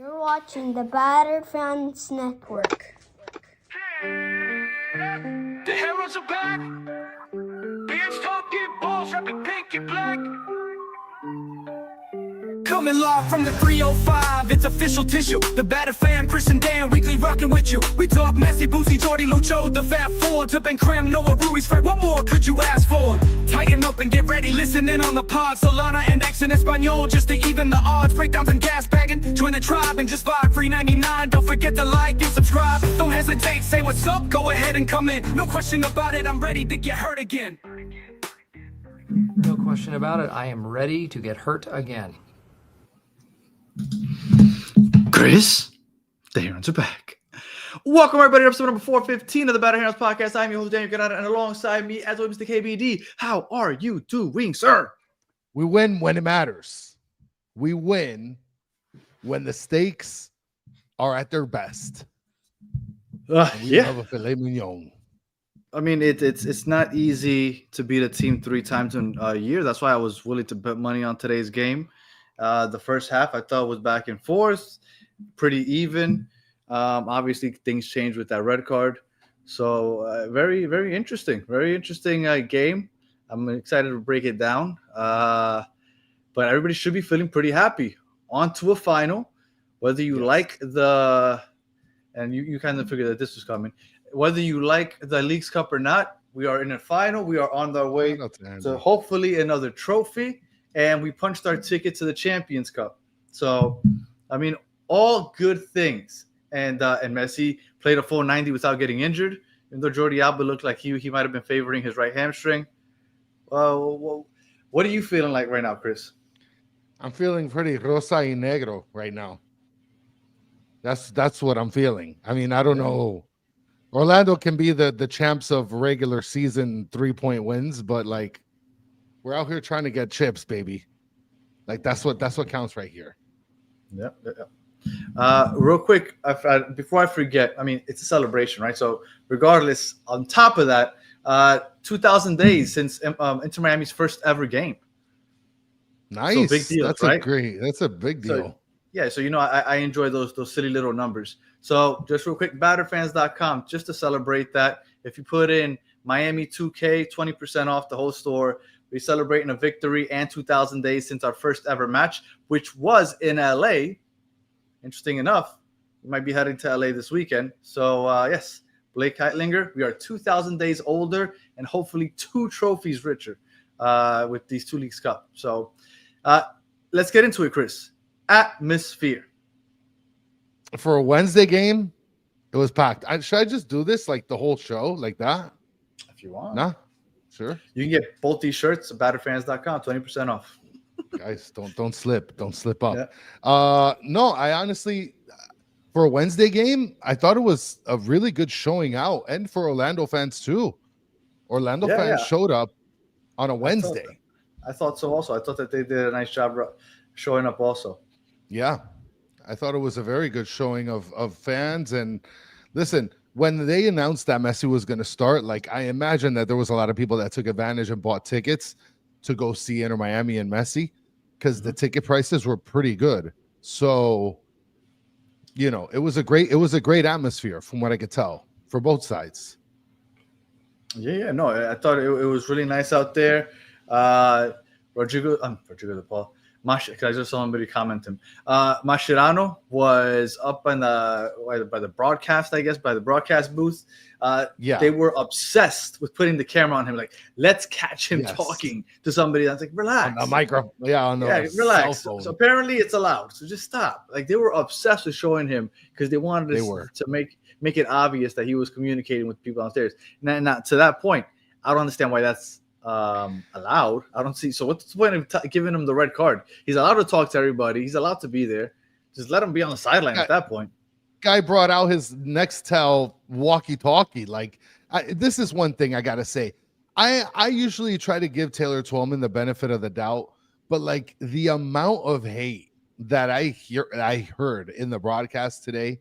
You're watching the Battered Fans Network. The heroes are back. Beards talking, balls rapping pink and black. Coming live from the 305, it's official tissue. The Battered Fan, Chris and Dan, weekly rocking with you. We talk Messi, Boosie, Jordy, Lucho, the Fat Four, to Ben Cram, Noah, Ruiz, Fred. What more could you ask for? Tighten up and get ready, listen in on the pod. Solana and X in Espanol, just to even the odds. Breakdowns and gas bagging, join the tribe and just vibe. $3.99, don't forget to like and subscribe. Don't hesitate, say what's up, go ahead and come in. No question about it, I'm ready to get hurt again. No question about it, I am ready to get hurt again. Chris, the Herons are back. Welcome everybody to episode number 415 of the Battered Herons podcast. I'm your host Daniel Granada, and alongside me, as always, Mr. KBD. How are you doing, sir? We win when it matters. We win when the stakes are at their best. Yeah. Have a filet mignon. I mean, it's not easy to beat a team 3 times in a year. That's why I was willing to bet money on today's game. The first half I thought was back and forth, pretty even. Obviously, things changed with that red card. So very, very interesting. Very interesting game. I'm excited to break it down. But everybody should be feeling pretty happy. On to a final. Whether you like the – and you kind of figured that this was coming. Whether you like the Leagues Cup or not, we are in a final. We are on our way to hopefully another trophy. And we punched our ticket to the Champions Cup. So, I mean, all good things. And Messi played a full 90 without getting injured. Even though Jordi Alba looked like he might have been favoring his right hamstring. Well, what are you feeling like right now, Chris? I'm feeling pretty rosa y negro right now. That's what I'm feeling. I mean, I don't know. Orlando can be the champs of regular season 3-point wins, but like, we're out here trying to get chips, baby. Like that's what counts right here. Yeah. Real quick, before I forget, I mean, it's a celebration, right? So regardless, on top of that, 2,000 days since Inter Miami's first ever game. Nice. So big deal, that's right? That's a big deal. So you know, I enjoy those silly little numbers. So just real quick, batterfans.com, just to celebrate that. If you put in Miami 2K, 20% off the whole store. We're celebrating a victory and 2,000 days since our first ever match, which was in LA. Interesting enough, we might be heading to LA this weekend. So, yes, Blake Heitlinger, we are 2,000 days older and hopefully 2 trophies richer with these 2 Leagues Cup. So, let's get into it, Chris. Atmosphere. For a Wednesday game, it was packed. Should I just do this like the whole show like that? If you want. Nah. Sure. You can get both these shirts at batterfans.com, 20% off. Guys, don't slip up. Yeah. No, I honestly, for a Wednesday game, I thought it was a really good showing out, and for Orlando fans too. Orlando fans showed up on a Wednesday. I thought so also. I thought that they did a nice job showing up also. Yeah, I thought it was a very good showing of fans. And listen, when they announced that Messi was going to start, like I imagine that there was a lot of people that took advantage and bought tickets to go see Inter Miami and Messi because the ticket prices were pretty good. So, you know, it was a great atmosphere from what I could tell for both sides. No, I thought it was really nice out there. Rodrigo De Paul. Can I just somebody comment him? Mascherano was up by the broadcast, I guess, by the broadcast booth. They were obsessed with putting the camera on him. Like, let's catch him talking to somebody. That's like, relax. On the microphone. Relax. So apparently it's allowed. So just stop. Like, they were obsessed with showing him because they wanted to make it obvious that he was communicating with people downstairs. Now, to that point, I don't understand why that's allowed. I don't see. So what's the point of giving him the red card? He's allowed to talk to everybody. He's allowed to be there. Just let him be on the sideline at that point. Guy brought out his Nextel walkie-talkie. Like, this is one thing I gotta say. I usually try to give Taylor Twellman the benefit of the doubt, but like the amount of hate that I heard in the broadcast today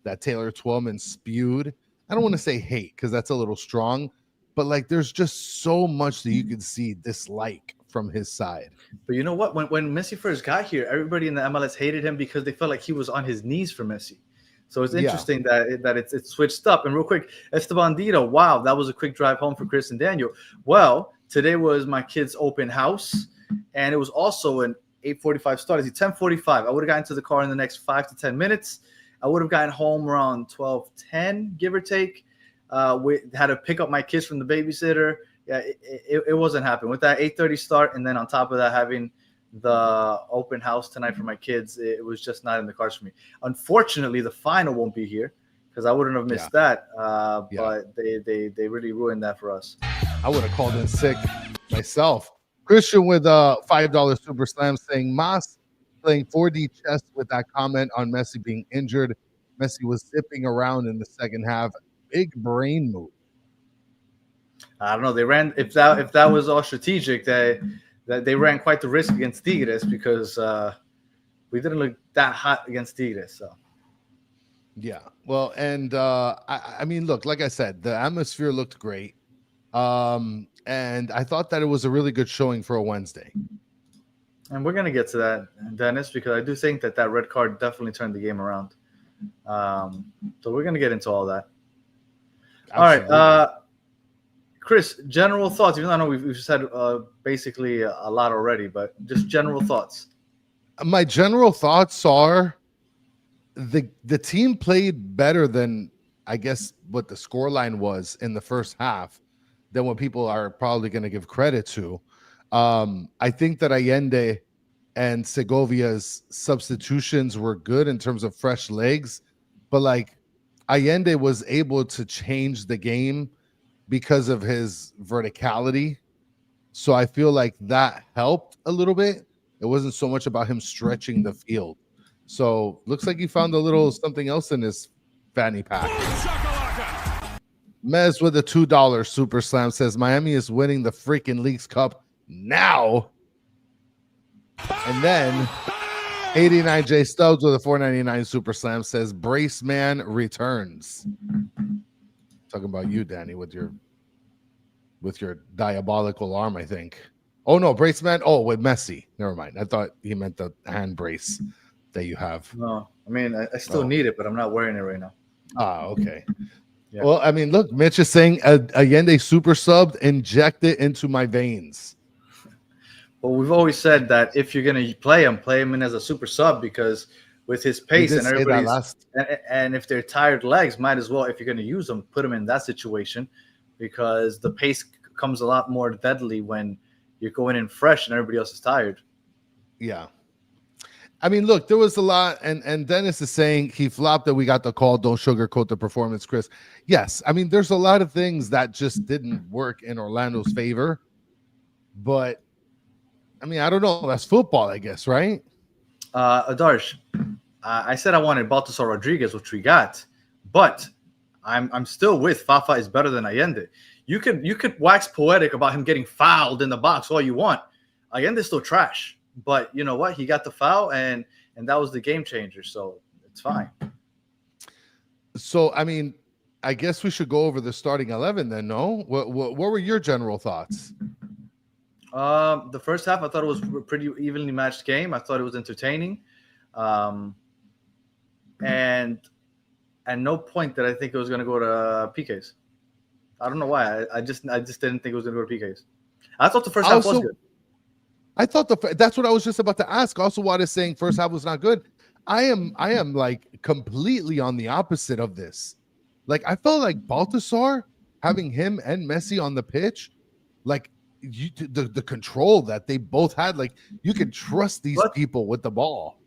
that Taylor Twellman spewed. I don't want to say hate because that's a little strong, but like there's just so much that you can see dislike from his side. But you know what? When Messi first got here, everybody in the MLS hated him because they felt like he was on his knees for Messi. So it's interesting that it's switched up. And real quick, Esteban Dita, wow, that was a quick drive home for Chris and Daniel. Well, today was my kid's open house, and it was also an 8:45 start. It's 10:45. I would have gotten to the car in the next 5 to 10 minutes. I would have gotten home around 12:10, give or take. We had to pick up my kids from the babysitter. Yeah, it wasn't happening with that 8:30 start, and then on top of that, having the open house tonight for my kids, it was just not in the cards for me. Unfortunately, the final won't be here because I wouldn't have missed that. But they really ruined that for us. I would have called in sick myself. Christian with a $5 super slam saying Mas playing 4D chess with that comment on Messi being injured. Messi was zipping around in the second half. Big brain move. I don't know. They ran if that was all strategic. They ran quite the risk against Tigres because we didn't look that hot against Tigres. So yeah, well, and I mean, look, like I said, the atmosphere looked great, and I thought that it was a really good showing for a Wednesday. And we're gonna get to that, Dennis, because I do think that red card definitely turned the game around. So we're gonna get into all that. Absolutely. All right. Chris, general thoughts. Even though I know we've said basically a lot already, but just general thoughts. My general thoughts are the team played better than I guess what the scoreline was in the first half than what people are probably going to give credit to. I think that Allende and Segovia's substitutions were good in terms of fresh legs, but like Allende was able to change the game because of his verticality. So I feel like that helped a little bit. It wasn't so much about him stretching the field. So looks like he found a little something else in his fanny pack. Mez with a $2 super slam says Miami is winning the freaking Leagues Cup now. And then 89J Stubbs with a $4.99 super slam says Brace Man returns. Talking about you, Danny, with your diabolical arm, I think. Oh no, brace man. Oh, with Messi. Never mind. I thought he meant the hand brace that you have. No, I mean I still need it, but I'm not wearing it right now. Ah, okay. Yeah. Well, I mean, look, Mitch is saying Allende super subbed, inject it into my veins. Well, we've always said that if you're gonna play him in as a super sub because with his pace and everybody's and if they're tired legs, might as well, if you're going to use them, put them in that situation because the pace comes a lot more deadly when you're going in fresh and everybody else is tired. Yeah. I mean, look, there was a lot, and Dennis is saying he flopped that we got the call. Don't sugarcoat the performance, Chris. Yes, I mean, there's a lot of things that just didn't work in Orlando's favor, but I mean, I don't know. That's football, I guess, right? Adarsh, I said I wanted Baltasar Rodriguez, which we got, but I'm still with Fafa is better than Allende. You could wax poetic about him getting fouled in the box all you want. Allende's still trash, but you know what? He got the foul, and that was the game changer, so it's fine. So, I mean, I guess we should go over the starting 11 then, no? What were your general thoughts? The first half, I thought it was a pretty evenly matched game. I thought it was entertaining. And at no point did I think it was going to go to PKs. I don't know why. I just didn't think it was going to go to PKs. I thought the first half was good. I thought that's what I was just about to ask. Also, what is saying first half was not good. I am like completely on the opposite of this. Like I felt like Baltasar having him and Messi on the pitch, like the control that they both had, like you could trust these people with the ball.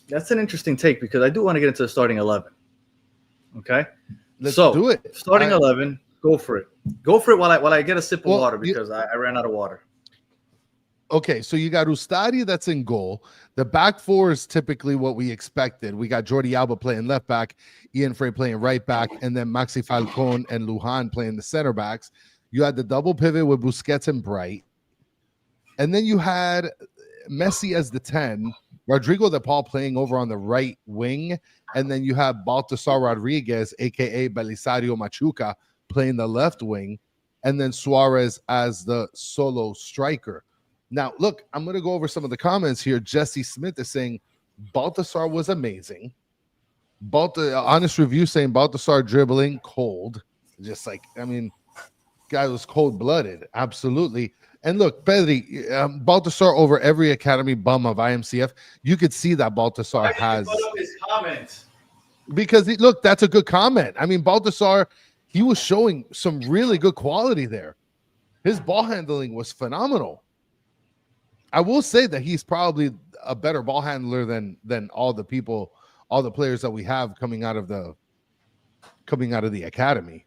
That's an interesting take because I do want to get into the starting 11. Okay, let's do it. Starting 11, go for it. Go for it while I get a sip of water because I ran out of water. Okay, so you got Ustadi that's in goal. The back four is typically what we expected. We got Jordi Alba playing left back, Ian Frey playing right back, and then Maxi Falcon and Lujan playing the center backs. You had the double pivot with Busquets and Bright. And then you had Messi as the 10, Rodrigo de Paul playing over on the right wing, and then you have Baltasar Rodriguez, a.k.a. Belisario Machuca, playing the left wing, and then Suarez as the solo striker. Now, look, I'm going to go over some of the comments here. Jesse Smith is saying Baltasar was amazing. Honest review saying Baltasar dribbling cold. Just like, I mean, guy was cold-blooded. Absolutely. And look, Pedri, Baltasar over every academy bum of IMCF, you could see that Baltasar has. Put up his comments. Because, look, that's a good comment. I mean, Baltasar, he was showing some really good quality there. His ball handling was phenomenal. I will say that he's probably a better ball handler than all the players that we have coming out of the academy.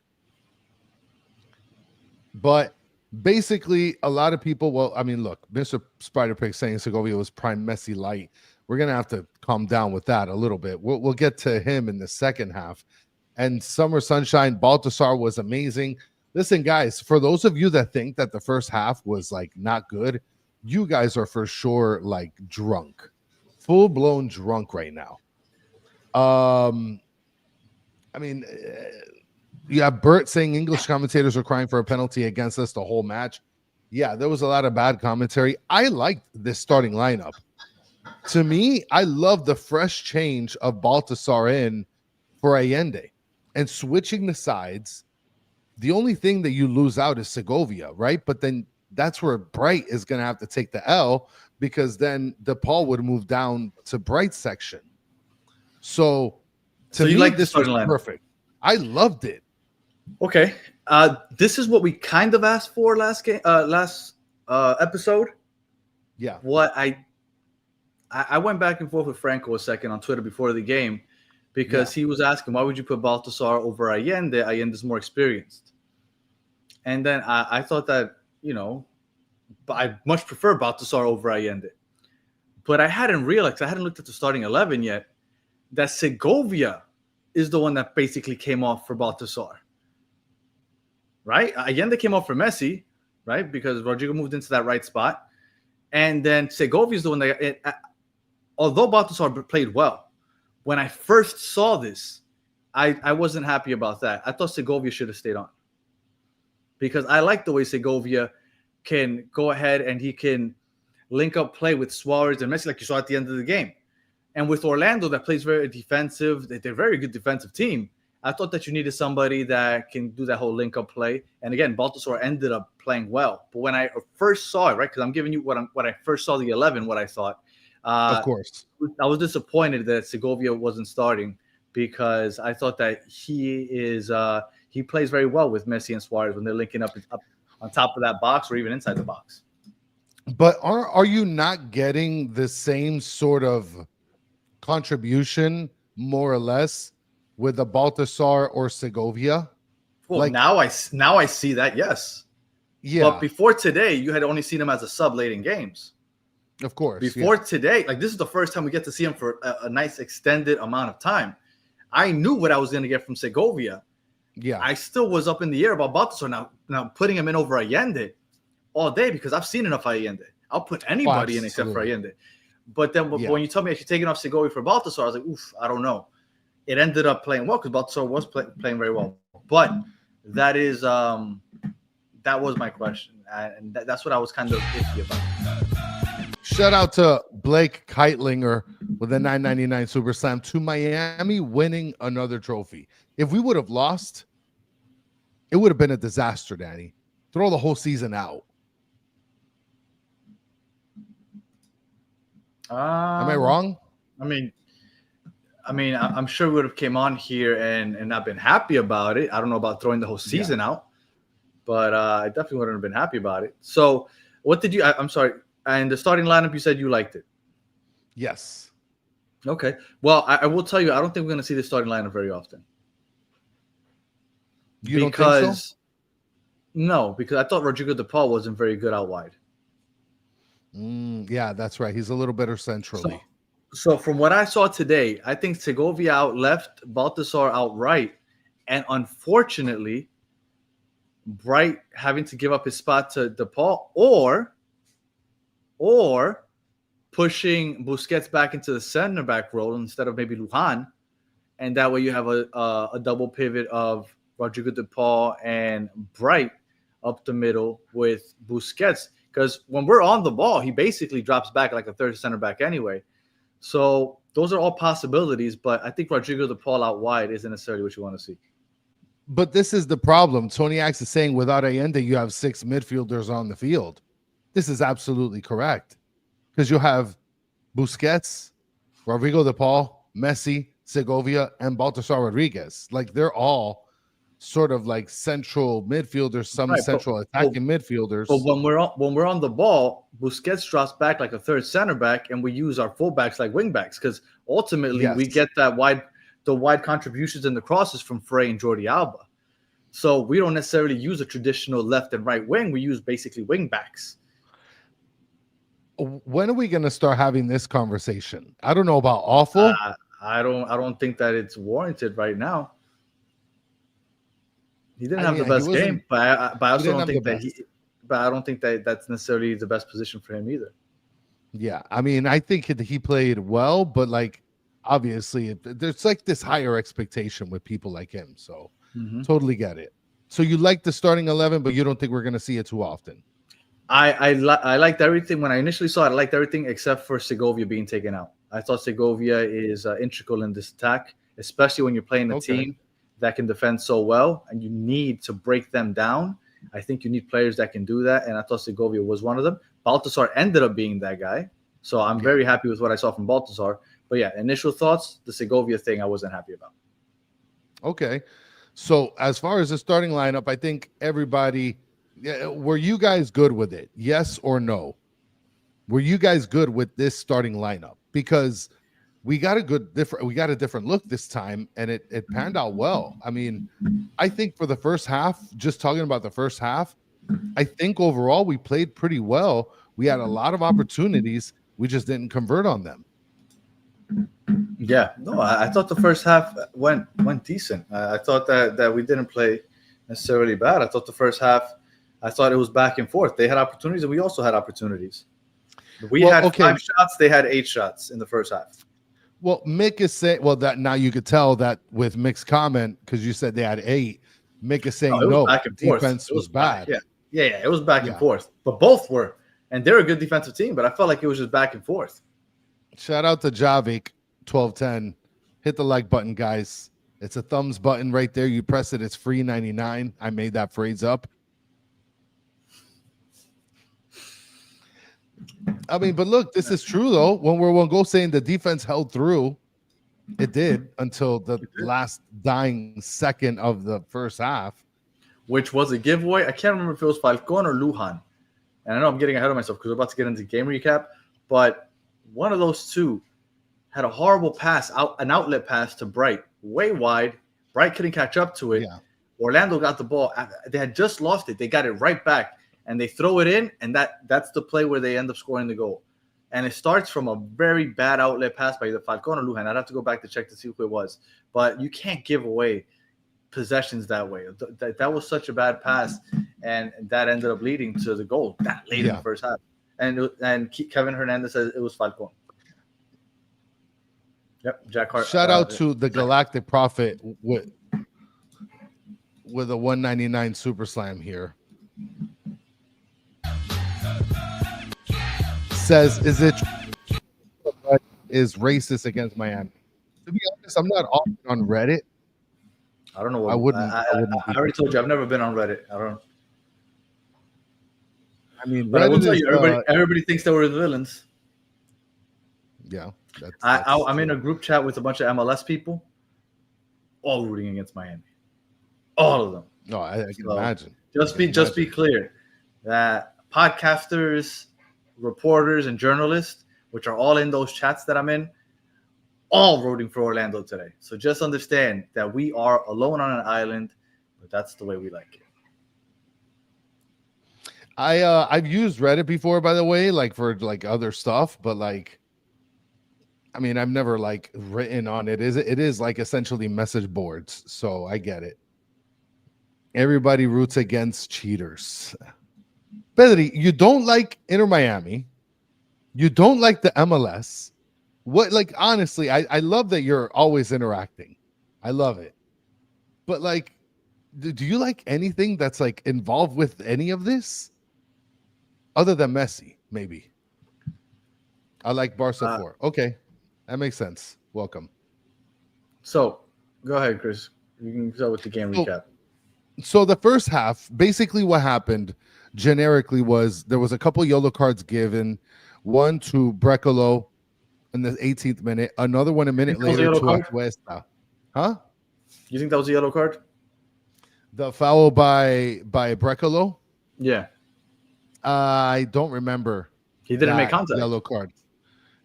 But basically, a lot of people, well, I mean, look, Mr. Spider Pig saying Segovia was prime Messi light. We're gonna have to calm down with that a little bit. We'll get to him in the second half. And Summer Sunshine, Baltasar was amazing. Listen, guys, for those of you that think that the first half was like not good, you guys are for sure like drunk, full-blown drunk right now. I mean, you have Bert saying English commentators are crying for a penalty against us the whole match. Yeah, there was a lot of bad commentary. I liked this starting lineup. To me, I love the fresh change of Baltasar in for Allende and switching the sides. The only thing that you lose out is Segovia, right? But then that's where Bright is going to have to take the L, because then DePaul would move down to Bright's section. So to me, like this was perfect. I loved it. Okay. This is what we kind of asked for last episode. Yeah. What I went back and forth with Franco a second on Twitter before the game, because he was asking, why would you put Baltasar over Allende? Allende's more experienced. And then I thought that, you know, I much prefer Baltasar over Allende. But I hadn't realized, I hadn't looked at the starting 11 yet, that Segovia is the one that basically came off for Baltasar. Right? Allende came off for Messi, right? Because Rodrigo moved into that right spot. And then Segovia is the one that, although Baltasar played well, when I first saw this, I wasn't happy about that. I thought Segovia should have stayed on, because I like the way Segovia can go ahead and he can link up play with Suarez and Messi, like you saw at the end of the game. And with Orlando, that plays very defensive. They're a very good defensive team. I thought that you needed somebody that can do that whole link-up play. And again, Baltasar ended up playing well. But when I first saw it, right, because I'm giving you what I first saw the 11, what I thought. Of course. I was disappointed that Segovia wasn't starting, because I thought that he plays very well with Messi and Suarez when they're linking up on top of that box or even inside the box. But are you not getting the same sort of contribution, more or less, with a Baltasar or Segovia? Well, like, now I see that, yes. Yeah. But before today, you had only seen him as a sub late in games. Of course. Before today, like this is the first time we get to see him for a nice extended amount of time. I knew what I was going to get from Segovia. Yeah. I still was up in the air about Baltasar. Now putting him in over Allende all day, because I've seen enough Allende. I'll put anybody in except for Allende. But then when you told me I should take it off Segovia for Baltasar, I was like, oof, I don't know. It ended up playing well because Baltasar was playing very well. But that was my question. And that's what I was kind of iffy about. Shout out to Blake Keitlinger with a $9.99 Super Slam to Miami winning another trophy. If we would have lost, it would have been a disaster, Danny. Throw the whole season out. Am I wrong? I mean, I'm sure we would have came on here and not been happy about it. I don't know about throwing the whole season out, but I definitely wouldn't have been happy about it. So what did you, I'm sorry, and the starting lineup, you said you liked it. Yes. Okay. Well, I will tell you, I don't think we're going to see the starting lineup very often. You don't think so? No, because I thought Rodrigo DePaul wasn't very good out wide. Yeah, that's right. He's a little better centrally. So from what I saw today, I think Segovia out left, Baltasar out right, and unfortunately, Bright having to give up his spot to DePaul, or pushing Busquets back into the center back role instead of maybe Lujan, and that way you have a double pivot of Rodrigo DePaul and Bright up the middle with Busquets. because when we're on the ball, he basically drops back like a third center back anyway. So those are all possibilities, but I think Rodrigo de Paul out wide isn't necessarily what you want to see. But this is the problem. Tony Axe is saying without Allende, you have 6 midfielders on the field. This is absolutely correct, because you have Busquets, Rodrigo de Paul, Messi, Segovia, and Baltasar Rodriguez. Like, they're all sort of like central midfielders, some Right, central attacking midfielders. But when we're on the ball, Busquets drops back like a third center back, and we use our fullbacks like wing backs, because ultimately we get the wide contributions and the crosses from Frey and Jordi Alba. So we don't necessarily use a traditional left and right wing. We use basically wing backs. When are we going to start having this conversation? I don't know about awful. I don't think that it's warranted right now. He didn't have the best game, but I also don't think that I don't think that that's necessarily the best position for him either. Yeah, I mean, I think he played well, but like obviously there's like this higher expectation with people like him. So totally get it. So you like the starting 11, but you don't think we're going to see it too often. I liked everything when I initially saw it. I liked everything except for Segovia being taken out. I thought Segovia is integral in this attack, especially when you're playing a team that can defend so well, and you need to break them down. I think you need players that can do that, and I thought Segovia was one of them. Baltasar ended up being that guy, so I'm very happy with what I saw from Baltasar. But yeah, initial thoughts, the Segovia thing I wasn't happy about. Okay, so as far as the starting lineup, I think everybody, were you guys good with it? Yes or no? Were you guys good with this starting lineup? Because we got a different look this time, and it panned out well. I mean, I think for the first half, just talking about the first half, I think overall we played pretty well. We had a lot of opportunities. We just didn't convert on them. Yeah, no, I thought the first half went decent. I thought that we didn't play necessarily bad. I thought the first half, I thought it was back and forth. They had opportunities, and we also had opportunities. We had 5 shots. They had 8 shots in the first half. Well, Mick is saying, that now you could tell that with Mick's comment, because you said they had 8. Mick is saying defense was bad. Yeah, it was back and forth, but both were, and they're a good defensive team. But I felt like it was just back and forth. Shout out to Javik 1210. Hit the like button, guys. It's a thumbs button right there. You press it, it's free 99. I made that phrase up. I mean, but look, this is true though. When we're go saying the defense held through, it did until the last dying second of the first half, which was a giveaway. I can't remember if it was Falcon or Lujan, and I know I'm getting ahead of myself because we're about to get into game recap. But one of those two had a horrible pass, an outlet pass to Bright, way wide. Bright couldn't catch up to it. Yeah. Orlando got the ball. They had just lost it. They got it right back. And they throw it in, and that's the play where they end up scoring the goal. And it starts from a very bad outlet pass by either Falcon or Lujan. I'd have to go back to check to see who it was. But you can't give away possessions that way. That was such a bad pass, and that ended up leading to the goal that late in the first half. And Kevin Hernandez says it was Falcon. Yep, Jack Hart. Shout out to the Galactic Prophet with a 199 Super Slam here. Says, is racist against Miami? To be honest, I'm not often on Reddit. I don't know what I wouldn't. I already told you I've never been on Reddit. I mean, but Reddit I will tell you, everybody thinks that we're the villains. Yeah, I'm in a group chat with a bunch of MLS people, all rooting against Miami, all of them. No, I can imagine. Just be clear that podcasters, reporters, and journalists, which are all in those chats that I'm in, all rooting for Orlando today. So just understand that we are alone on an island, but that's the way we like it. I've used Reddit before, by the way, like for like other stuff, but like, I mean, I've never like written on it. It is like essentially message boards, so I get it. Everybody roots against cheaters. Pedri, you don't like Inter Miami. You don't like the MLS. What, like, honestly, I love that you're always interacting. I love it. But like, do you like anything that's like involved with any of this? other than Messi, maybe. I like Barca 4. Okay, that makes sense. Welcome. So, go ahead, Chris. You can start with the game recap. So the first half, basically what happened generically was there was a couple yellow cards given, one to Brecalo in the 18th minute, another one a minute later to Atuesta. Huh? You think that was a yellow card? The foul by Brecalo? Yeah. I don't remember. He didn't make contact. Yellow card.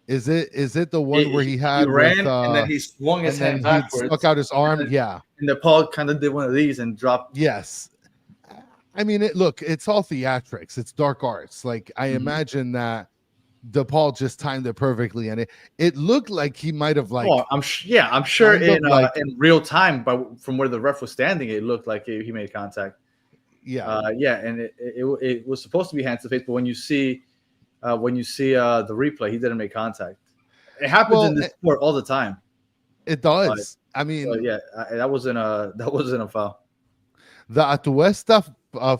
Is it the one where he had ran with, and then he swung his hand backwards, he stuck out his arm? and yeah. And the Paul kind of did one of these and dropped. Yes. I mean, it's all theatrics. It's dark arts. Like, I imagine that DePaul just timed it perfectly, and it looked like he might have like. Oh, I'm sure in real time, but from where the ref was standing, it looked like he made contact. Yeah, and it was supposed to be hands to face, but when you see the replay, he didn't make contact. It happens in this sport all the time. It does. I mean, that wasn't a foul. The Atuesta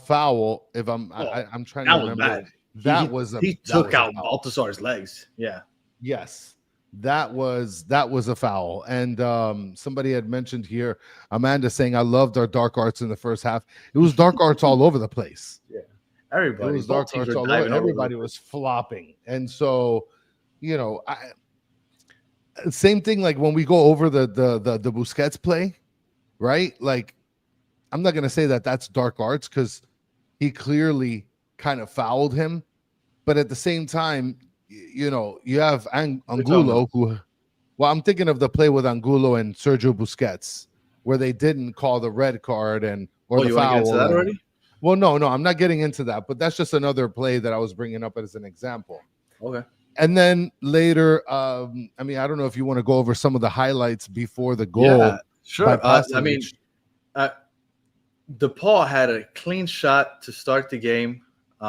foul. If I'm trying to remember. Bad. He took out Baltasar's legs. Yeah. Yes. That was a foul. And somebody had mentioned here, Amanda saying, I loved our dark arts in the first half. It was dark arts all over the place. Yeah. Everybody. It was dark arts all over. Everybody was flopping. And so, same thing like when we go over the Busquets play, right? Like, I'm not going to say that that's dark arts because he clearly kind of fouled him, but at the same time, you have Angulo who, I'm thinking of the play with Angulo and Sergio Busquets where they didn't call the red card or the you foul. Want to get into that already? Well, no, I'm not getting into that, but that's just another play that I was bringing up as an example. Okay. And then later, I don't know if you want to go over some of the highlights before the goal. Yeah, sure. DePaul had a clean shot to start the game. He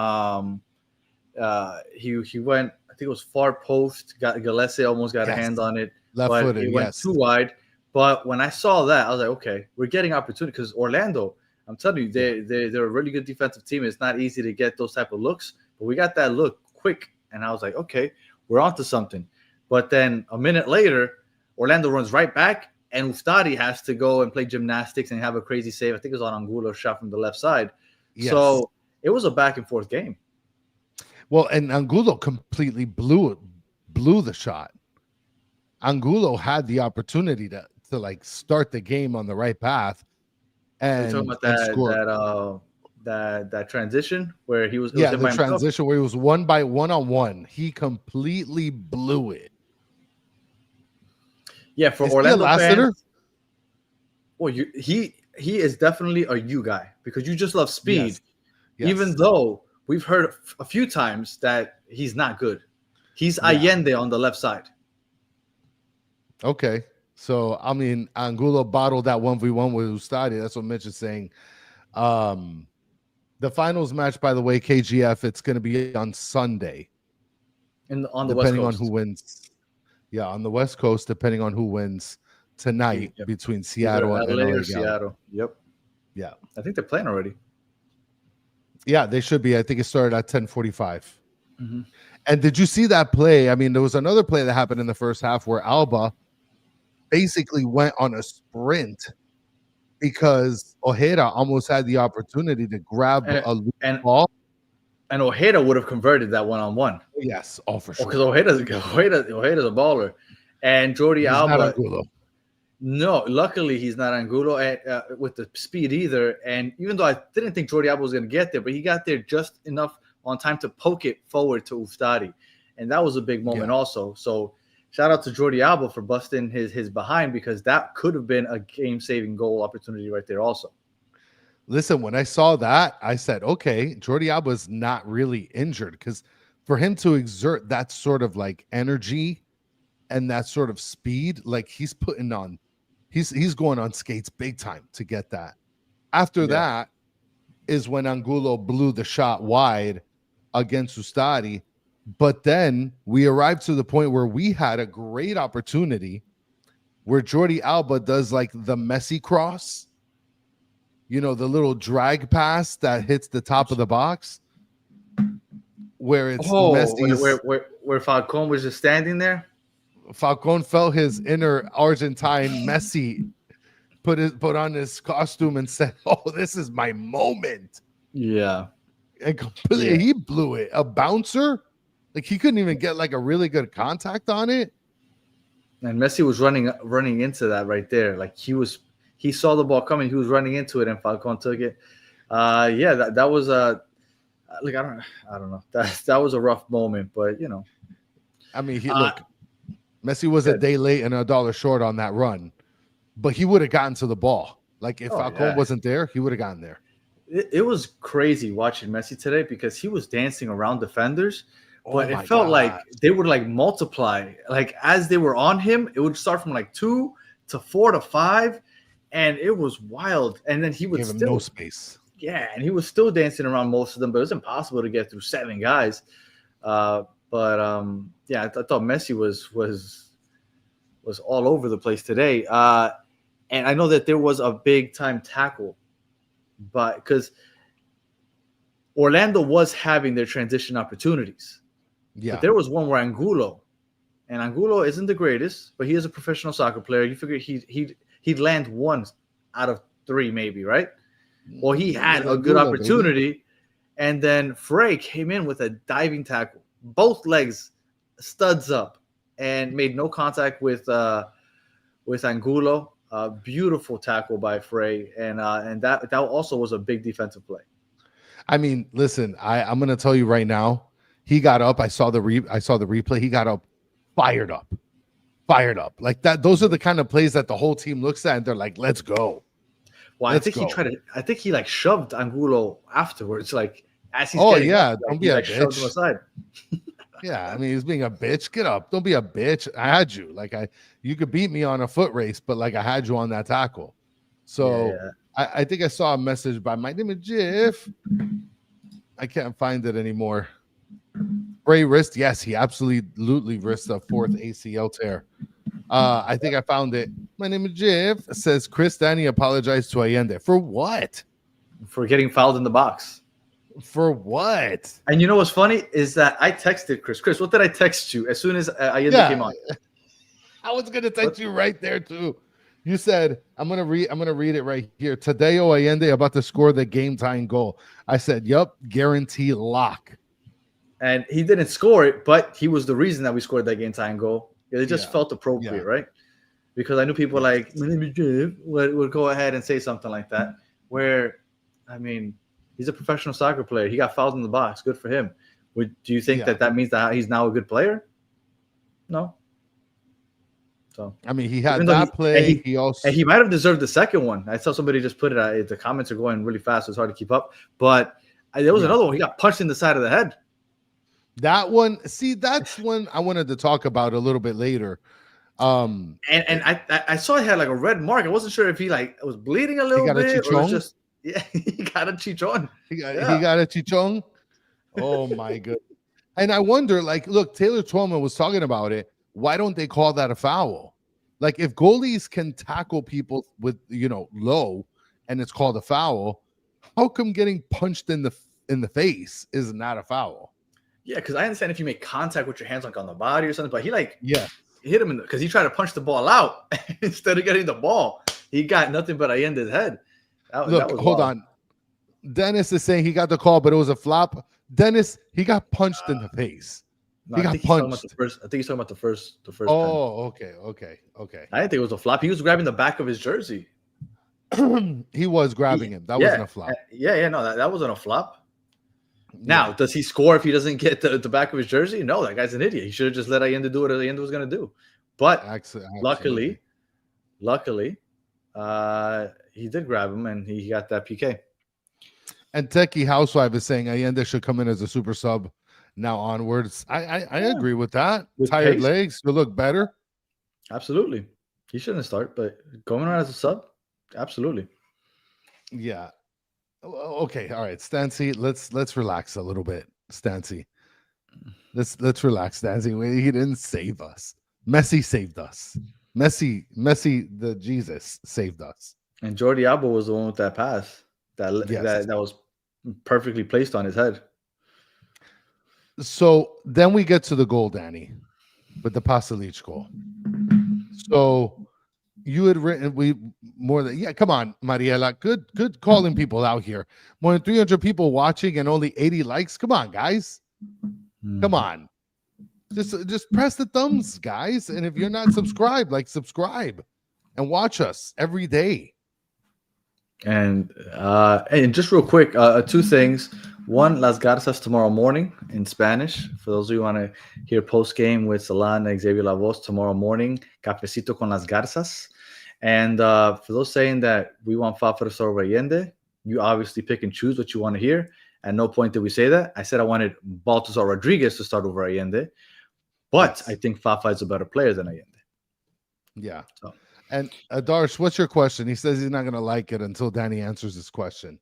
went, I think it was far post. Gillespie almost got a hand on it. Left-footed, he went too wide. But when I saw that, I was like, okay, we're getting opportunity because Orlando, I'm telling you, they're a really good defensive team. It's not easy to get those type of looks, but we got that look quick. And I was like, okay, we're onto something. But then a minute later, Orlando runs right back, and Ustadi has to go and play gymnastics and have a crazy save. I think it was on Angulo shot from the left side. Yes. So it was a back and forth game. Well, and Angulo completely blew the shot. Angulo had the opportunity to like start the game on the right path. And you're talking about that transition where he was the transition where he was one on one. He completely blew it. Yeah, for Orlando fans. Well, he is definitely a you guy because you just love speed. Yes. Even though we've heard a few times that he's not good. He's Allende on the left side. Okay. So, I mean, Angulo bottled that 1v1 with Ustadi. That's what Mitch is saying. The finals match, by the way, KGF, it's going to be on Sunday. On the West Coast. Depending on who wins. Yeah, on the West Coast, depending on who wins tonight between Seattle and LA. Seattle. Yep. Yeah. I think they're playing already. Yeah, they should be. I think it started at 10:45. Mm-hmm. And did you see that play? I mean, there was another play that happened in the first half where Alba basically went on a sprint because Ojeda almost had the opportunity to grab a ball. And Ojeda would have converted that one-on-one. Yes, for sure. Because Ojeda's a baller. And Jordi Alba. No, luckily he's not Angulo with the speed either. And even though I didn't think Jordi Alba was going to get there, but he got there just enough on time to poke it forward to Ustadi. And that was a big moment also. So shout out to Jordi Alba for busting his behind because that could have been a game-saving goal opportunity right there also. Listen, when I saw that, I said, okay, Jordi Alba's not really injured because for him to exert that sort of like energy and that sort of speed, like he's putting on, he's going on skates big time to get that. After that is when Angulo blew the shot wide against Ustadi. But then we arrived to the point where we had a great opportunity where Jordi Alba does like the Messi cross. The little drag pass that hits the top of the box. where it's Oh, Messi's. where Falcon was just standing there. Falcon felt his inner Argentine Messi put on his costume and said, "Oh, this is my moment." Yeah. And completely, he blew it. A bouncer, like he couldn't even get like a really good contact on it. And Messi was running into that right there. Like he saw the ball coming, he was running into it, and Falcon took it. Yeah, that was like I don't know. That was a rough moment, but you know. I mean, look, Messi was a day late and $1 short on that run, but he would have gotten to the ball. Like if Falcon wasn't there, he would have gotten there. It was crazy watching Messi today because he was dancing around defenders, but it felt God. like they would like multiply. Like as they were on him, it would start from like 2 to 4 to 5, and it was wild. And then he would give him no space. Yeah, and he was still dancing around most of them, but it was impossible to get through 7 guys. Yeah, I thought Messi was all over the place today. And I know that there was a big time tackle, but because Orlando was having their transition opportunities. Yeah. But there was one where Angulo isn't the greatest, but he is a professional soccer player. You figure he'd land 1 out of 3 maybe, right? Well, he had a good opportunity, baby. And then Frey came in with a diving tackle, both legs studs up, and made no contact with Angulo. Beautiful tackle by Frey, and that also was a big defensive play. I mean, listen, I'm going to tell you right now. He got up. I saw the replay. He got up, fired up like that. Those are the kind of plays that the whole team looks at and they're like, "Let's go." Well, I think he like shoved Angulo afterwards, like as he's don't be a bitch. Shoved him aside. Yeah, I mean, he's being a bitch. Get up. Don't be a bitch. I had you. Like you could beat me on a foot race, but like I had you on that tackle. So I think I saw a message by my name is Jiff. I can't find it anymore. Bray wrist. Yes, he absolutely risked a 4th ACL tear. I think I found it. My name is Jiff. It says Chris Danny apologized to Allende. For what? For getting fouled in the box. For what? And you know what's funny is that I texted Chris. Chris, what did I text you as soon as Allende came on? I was gonna text you right there too. You said, I'm gonna read it right here. Tadeo Allende about to score the game-tying goal. I said, yup, guarantee lock. And he didn't score it, but he was the reason that we scored that game-tying goal. It just felt appropriate, right? Because I knew people like my name is Jeff would go ahead and say something like that. Where, I mean, he's a professional soccer player. He got fouled in the box. Good for him. Do you think that means that he's now a good player? No. So I mean, he had that play. He might have deserved the second one. I saw somebody just put it out. The comments are going really fast, so it's hard to keep up. But there was another one. He got punched in the side of the head. That one, see, that's one I wanted to talk about a little bit later. And I saw he had like a red mark. I wasn't sure if he like was bleeding a little bit or just he got a chichon. He got a chichon. Oh my goodness. And I wonder, like, look, Taylor Twellman was talking about it. Why don't they call that a foul? Like, if goalies can tackle people with low, and it's called a foul, how come getting punched in the face is not a foul? Yeah, because I understand if you make contact with your hands like on the body or something, but he hit him because he tried to punch the ball out instead of getting the ball. He got nothing but Allende's head. Hold on. Dennis is saying he got the call, but it was a flop. Dennis, he got punched in the face. No, he got punched. I think he's talking about the first. Oh, okay. I didn't think it was a flop. He was grabbing the back of his jersey. He was grabbing him. That wasn't a flop. No, that wasn't a flop. Now, does he score if he doesn't get the back of his jersey? No, that guy's an idiot. He should have just let Allende do what Allende was going to do. But luckily, he did grab him and he got that PK. And Techie Housewife is saying Allende should come in as a super sub now onwards. I agree with that. With tired legs, you'll look better. Absolutely. He shouldn't start, but going on as a sub, absolutely. Yeah. Okay, all right, Stancy. Let's relax a little bit, Stancy. Let's relax, Stancy. He didn't save us. Messi saved us. Messi, the Jesus saved us. And Jordi Alba was the one with that pass that was perfectly placed on his head. So then we get to the goal, Danny, with the Pasalic goal. So you had written more than come on, Mariela. Good calling people out here. More than 300 people watching and only 80 likes. Come on, guys. Come on. Just press the thumbs, guys. And if you're not subscribed, subscribe and watch us every day. And just real quick, two things. One, Las Garzas tomorrow morning in Spanish. For those of you who want to hear post game with Salan and Xavier Lavos tomorrow morning, Cafecito con Las Garzas. And for those saying that we want Fafa to start over Allende, you obviously pick and choose what you want to hear. At no point did we say that. I said I wanted Baltazar Rodriguez to start over Allende, but I think Fafa is a better player than Allende. Yeah. So. And Darsh, what's your question? He says he's not going to like it until Danny answers his question.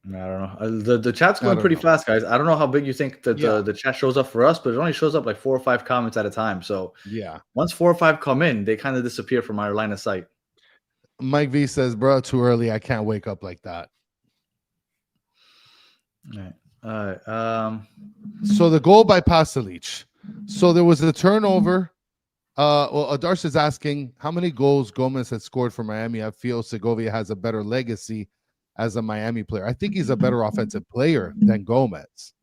I don't know. The chat's going pretty fast, guys. I don't know how big you think that the chat shows up for us, but it only shows up like 4 or 5 comments at a time. So yeah, once 4 or 5 come in, they kind of disappear from our line of sight. Mike V says, bro, too early. I can't wake up like that. All right. So the goal by Pasalic. So there was a turnover. Well, Adarsh is asking how many goals Gomez has scored for Miami. I feel Segovia has a better legacy as a Miami player. I think he's a better offensive player than Gomez.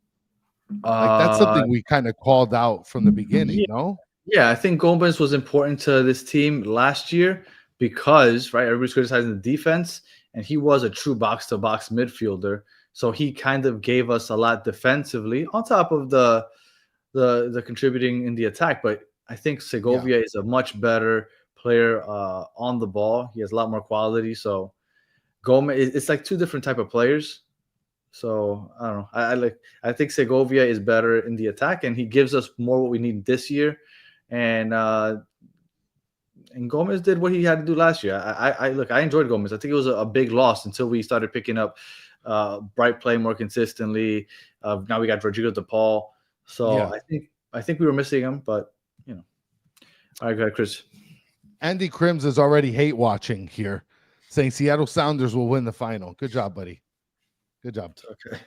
That's something we kind of called out from the beginning, no? Yeah, I think Gomez was important to this team last year because, right, everybody's criticizing the defense, and he was a true box-to-box midfielder. So he kind of gave us a lot defensively on top of the contributing in the attack. But I think Segovia is a much better player on the ball. He has a lot more quality. So Gomez, it's like two different type of players. So I don't know. I think Segovia is better in the attack, and he gives us more what we need this year. And Gomez did what he had to do last year. I enjoyed Gomez. I think it was a big loss until we started picking up Bright play more consistently. Now we got Rodrigo DePaul. So I think we were missing him, but you know. All right, go ahead, Chris. Andy Crims is already hate watching here, saying Seattle Sounders will win the final. Good job, buddy. Good job. Okay.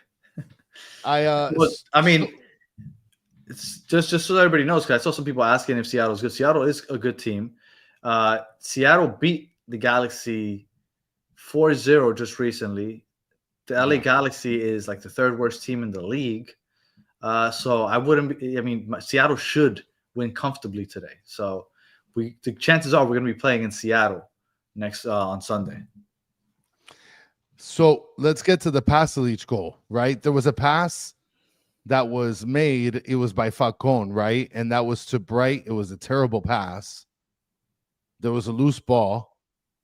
It's just so everybody knows, because I saw some people asking if Seattle's good. Seattle is a good team. Seattle beat the Galaxy 4-0 just recently. The LA Galaxy is like the 3rd worst team in the league. So Seattle should win comfortably today. So the chances are we're going to be playing in Seattle next on Sunday. So let's get to the Pasalic goal, right? There was a pass that was made. It was by Falcon, right? And that was to Bright. It was a terrible pass. There was a loose ball.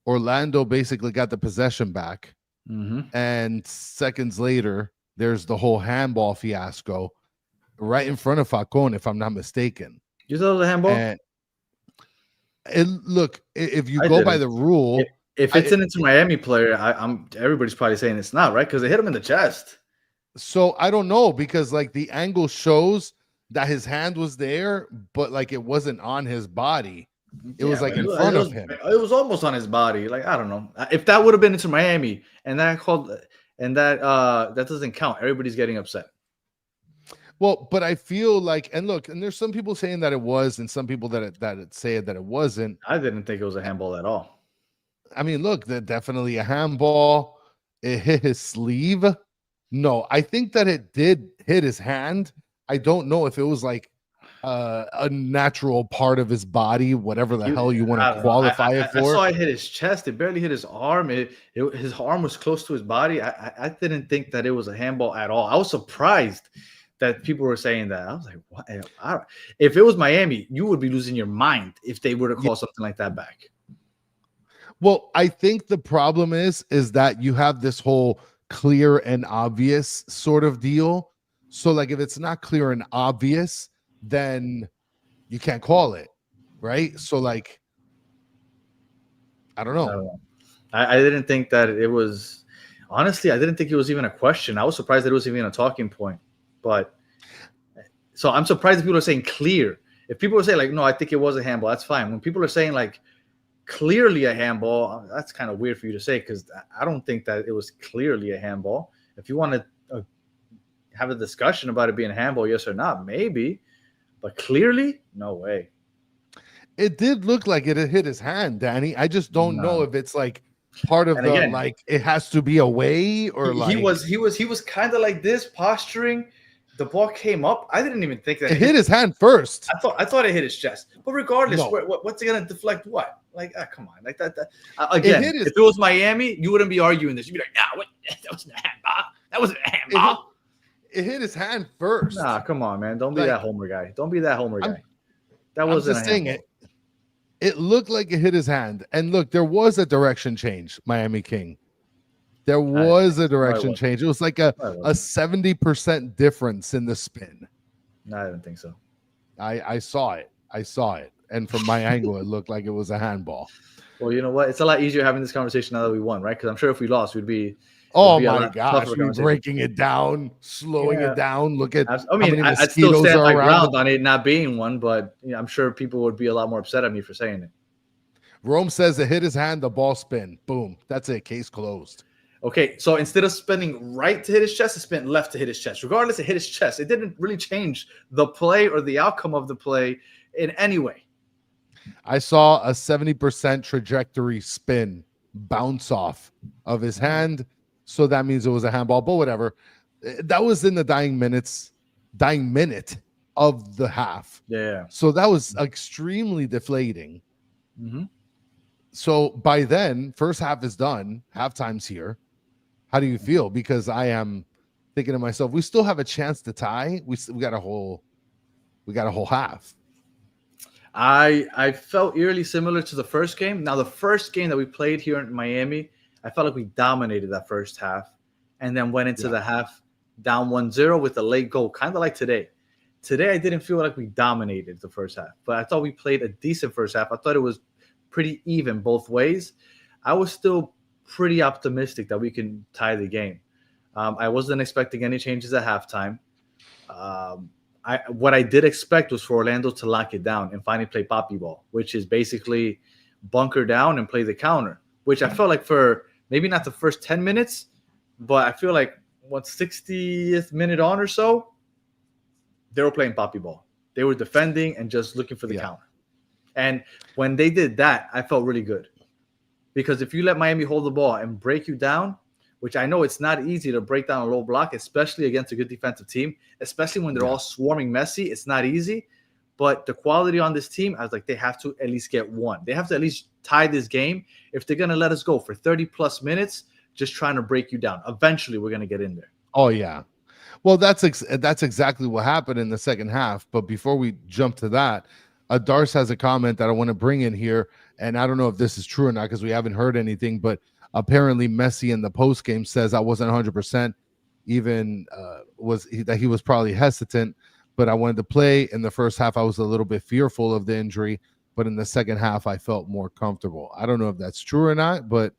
Orlando basically got the possession back. Mm-hmm. And seconds later, there's the whole handball fiasco right in front of Falcon, if I'm not mistaken. You thought it was a handball? And look, if you go by the rule, if it's an Inter Miami player, everybody's probably saying it's not, right? Because they hit him in the chest. So I don't know, because like the angle shows that his hand was there, but like it wasn't on his body. It was like in front of him. It was almost on his body. Like, I don't know. If that would have been Inter Miami and that doesn't count, everybody's getting upset. Well, but I feel like, and look, and there's some people saying that it was, and some people that say that it wasn't. I didn't think it was a handball at all. I mean, look, definitely a handball. It hit his sleeve. No, I think that it did hit his hand. I don't know if it was like a natural part of his body, whatever the hell you want to qualify it for. I saw it hit his chest. It barely hit his arm. His arm was close to his body. I didn't think that it was a handball at all. I was surprised that people were saying that. I was like, what? If it was Miami, you would be losing your mind if they were to call something like that back. Well, I think the problem is that you have this whole clear and obvious sort of deal. So like if it's not clear and obvious, then you can't call it, right? So like, I don't know. I didn't think that it was, honestly, I didn't think it was even a question. I was surprised that it was even a talking point. But so I'm surprised that people are saying clear. If people are saying like, no, I think it was a handball, that's fine. When people are saying like clearly a handball, that's kind of weird for you to say, because I don't think that it was clearly a handball. If you want to have a discussion about it being handball, yes or not, maybe, but clearly, no way. It did look like it had hit his hand, Danny. I just don't know No. if it's like part of And the again, like it has to be away or he like was kind of like this, posturing. The ball came up. I didn't even think that it hit his hand first. I thought it hit his chest. But regardless, No. what's it gonna deflect? What? Like, come on, like that. It Again, hit his- if it was Miami, you wouldn't be arguing this. You'd be like, nah, what? That wasn't a handball. That wasn't a handball. It hit his hand first. Nah, come on, man. Don't be Like, that homer guy. Don't be that homer I'm- guy. That I'm wasn't just a saying handball. it looked like it hit his hand. And look, there was a direction change, Miami King. There was a direction change. It was like a 70% difference in the spin. No, I didn't think so. I saw it. I saw it. And from my angle, it looked like it was a handball. Well, you know what? It's a lot easier having this conversation now that we won, right? Because I'm sure if we lost, we'd be. Oh be a my lot gosh, tougher we're conversation. breaking it down, slowing it down. Look at I how mean, many I'd still mosquitoes stand are my around ground on it not being one, but I'm sure people would be a lot more upset at me for saying it. Rome says it hit his hand, the ball spin. Boom. That's it. Case closed. Okay, so instead of spinning right to hit his chest, it spent left to hit his chest. Regardless, it hit his chest. It didn't really change the play or the outcome of the play in any way. I saw a 70% trajectory spin bounce off of his hand. So that means it was a handball, but whatever. That was in the dying minute of the half. Yeah. So that was extremely deflating. Mm-hmm. So by then, first half is done. Halftime's here. How do you feel? Because I am thinking to myself, we still have a chance to tie. We got a whole half. I felt eerily similar to the first game. Now, the first game that we played here in Miami, I felt like we dominated that first half and then went into the half down 1-0 with a late goal, kind of like today. Today, I didn't feel like we dominated the first half, but I thought we played a decent first half. I thought it was pretty even both ways. I was still pretty optimistic that we can tie the game. I wasn't expecting any changes at halftime. What I did expect was for Orlando to lock it down and finally play poppy ball, which is basically bunker down and play the counter, which I felt like for maybe not the first 10 minutes, but I feel like 60th minute on or so, they were playing poppy ball. They were defending and just looking for the counter. And when they did that, I felt really good. Because if you let Miami hold the ball and break you down, which I know it's not easy to break down a low block, especially against a good defensive team, especially when they're all swarming Messi. It's not easy. But the quality on this team, I was like, they have to at least get one. They have to at least tie this game. If they're going to let us go for 30-plus minutes, just trying to break you down. Eventually, we're going to get in there. Oh, yeah. Well, that's exactly what happened in the second half. But before we jump to that, Darce has a comment that I want to bring in here. And I don't know if this is true or not because we haven't heard anything. But apparently Messi in the postgame says I wasn't 100%. Even that he was probably hesitant. But I wanted to play. In the first half, I was a little bit fearful of the injury. But in the second half, I felt more comfortable. I don't know if that's true or not, but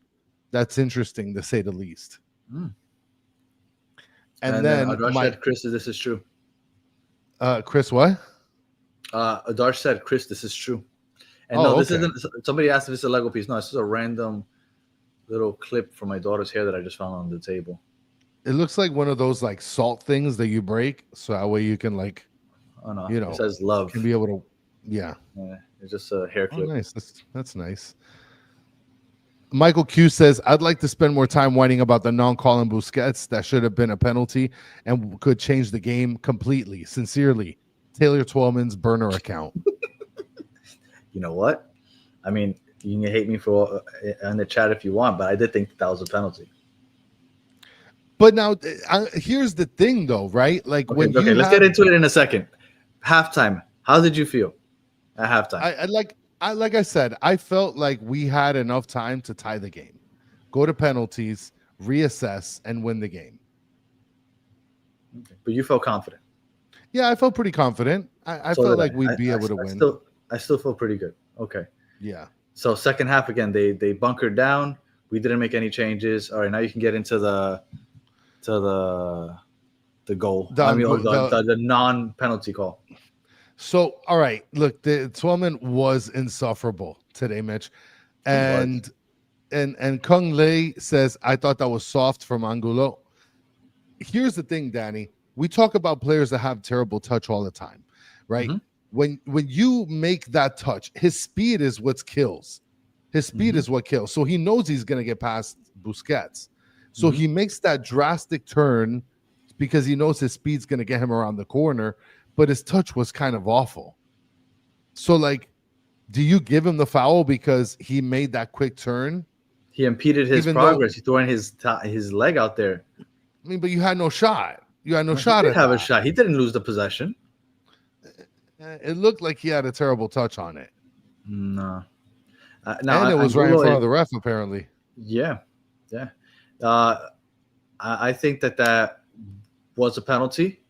that's interesting to say the least. Mm. And then said, Chris, this is true. Chris, what? Adarsh said, Chris, this is true. And no, this isn't. Somebody asked if it's a Lego piece. No, this is a random little clip from my daughter's hair that I just found on the table. It looks like one of those like salt things that you break, so that way you can like, it says love. Can be able to, it's just a hair clip. Oh, nice. That's nice. Michael Q says, I'd like to spend more time whining about the non-call in Busquets. That should have been a penalty and could change the game completely. Sincerely, Taylor Twelman's burner account. You know what? I mean, you can hate me for in the chat if you want, but I did think that was a penalty. But now, here's the thing, though, right? Like let's get into it in a second. Halftime. How did you feel at halftime? Like I said, I felt like we had enough time to tie the game, go to penalties, reassess, and win the game. But you felt confident. Yeah, I felt pretty confident. I felt like we'd be able to win. I still feel pretty good. Okay. Yeah. So second half again, they bunkered down. We didn't make any changes. All right, now you can get into the goal. The non-penalty call. So, all right, look, the Twelman was insufferable today, Mitch. And Kung Lei says, I thought that was soft from Angulo. Here's the thing, Danny. we talk about players that have terrible touch all the time, right? Mm-hmm. When you make that touch, his speed is what kills. His speed is what kills. So he knows he's going to get past Busquets. So he makes that drastic turn because he knows his speed's going to get him around the corner, but his touch was kind of awful. So, like, do you give him the foul because he made that quick turn? He impeded his progress. He throwing his leg out there. I mean, but you had no shot. You had no He shot. did have a shot. He didn't lose the possession. It looked like he had a terrible touch on it. No. And it was right in front of the ref, apparently. Yeah. Yeah. I think that was a penalty.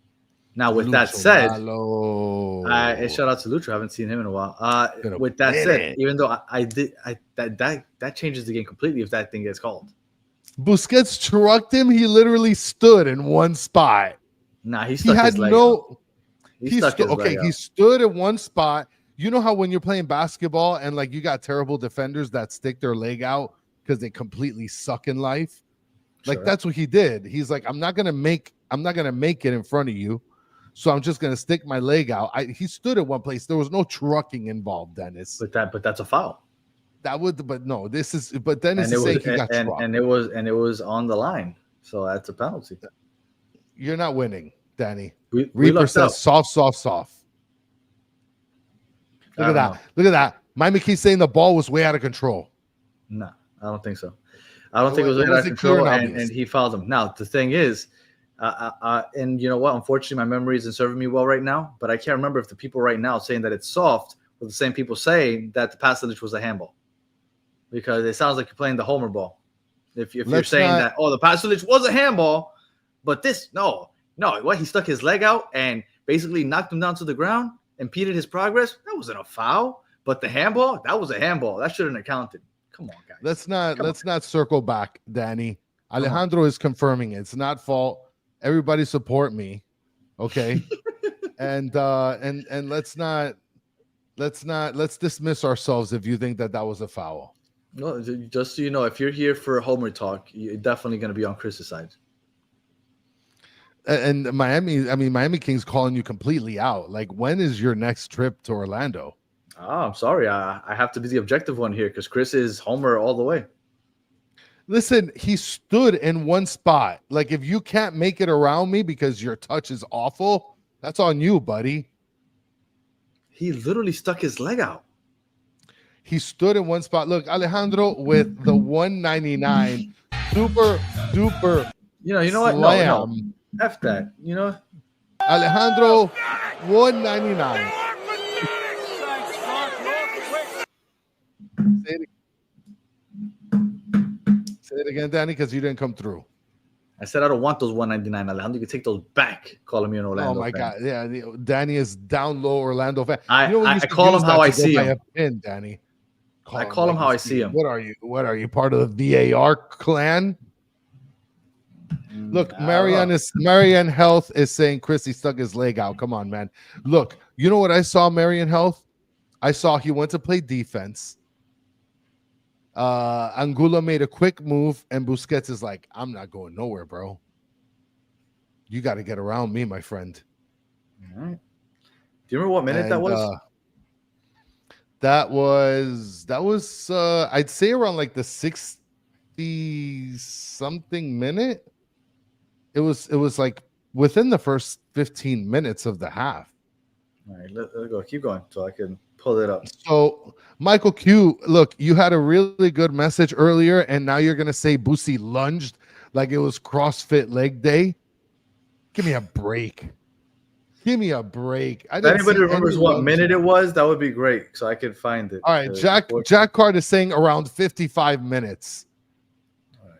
Now, with that said, shout out to Lucho. I haven't seen him in a while. With that said, even though that changes the game completely if that thing gets called. Busquets trucked him. He literally stood in one spot. Nah, he stuck his leg out. He stood in one spot. You know how when you're playing basketball and like you got terrible defenders that stick their leg out because they completely suck in life? Like that's what he did. He's like, I'm not gonna make it in front of you. So I'm just gonna stick my leg out. He stood at one place. There was no trucking involved, Dennis. But that's a foul. Dennis is saying he got trucked. And it was on the line. So that's a penalty. You're not winning, Danny. Reaper says soft. Look at that. Miami keeps saying the ball was way out of control. No, I don't think so. I don't think it was way out of control, and he fouled him. Now, the thing is, and you know what? Unfortunately, my memory isn't serving me well right now, but I can't remember if the people right now saying that it's soft were the same people saying that the passage was a handball. Because it sounds like you're playing the homer ball. If you're saying that, the passage was a handball, but this, no. What? He stuck his leg out and basically knocked him down to the ground, impeded his progress. That wasn't a foul. But the handball, that was a handball. That shouldn't have counted. Come on, guys. Let's not circle back, Danny. Alejandro is confirming it. It's not fault. Everybody support me, okay? and let's dismiss ourselves if you think that was a foul. No, just so you know, if you're here for a homer talk, you're definitely going to be on Chris's side. And Miami Kings calling you completely out. Like, when is your next trip to Orlando? Oh, I'm sorry. I have to be the objective one here because Chris is homer all the way. Listen, he stood in one spot. Like, if you can't make it around me because your touch is awful, that's on you, buddy. He literally stuck his leg out. He stood in one spot. Look, Alejandro with the 199 super duper. You know what? No. F that. You know, Alejandro 199. Say it again, Danny, because you didn't come through. I said I don't want those 199, Alejandro. You can take those back. Calling me an Orlando. Oh my God, yeah. Danny is down low Orlando fan. I call him how I see him. Danny. I call him how I see him. What are you? Part of the VAR clan? Look, Marianne Health is saying Chrissy stuck his leg out. Come on, man. Look, you know what I saw, Marianne Health? I saw he went to play defense. Angulo made a quick move, and Busquets is like, I'm not going nowhere, bro. You got to get around me, my friend. All right. Do you remember what minute that was? That was I'd say around like the 60-something minute. It was like within the first 15 minutes of the half. All right, let's go. Keep going so I can pull it up. So, Michael Q, look, you had a really good message earlier, and now you're going to say Boosie lunged like it was CrossFit leg day. Give me a break. Give me a break. If anybody remembers what minute it was, that would be great so I could find it. All right, Jack Card is saying around 55 minutes. All right.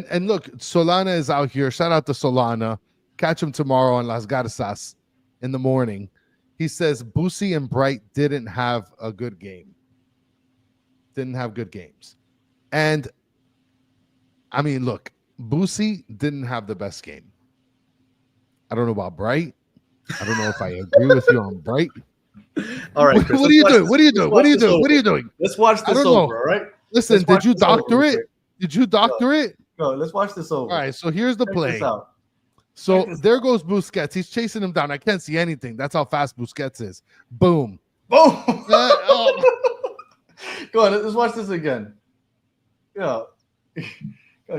And look, Solana is out here. Shout out to Solana. Catch him tomorrow on Las Garzas in the morning. He says Boosie and Bright didn't have a good game. Didn't have good games. And I mean, look, Boosie didn't have the best game. I don't know about Bright. I don't know if I agree with you on Bright. All right, Chris, what are you doing? What are you doing? What are you doing? What are you doing? Let's watch this over, all right? Listen, did you doctor it? Did you doctor it? No, let's watch this over. All right, so here's the play. So there goes Busquets. He's chasing him down. I can't see anything. That's how fast Busquets is. Boom. Boom. Oh. Go on, let's watch this again. Yo,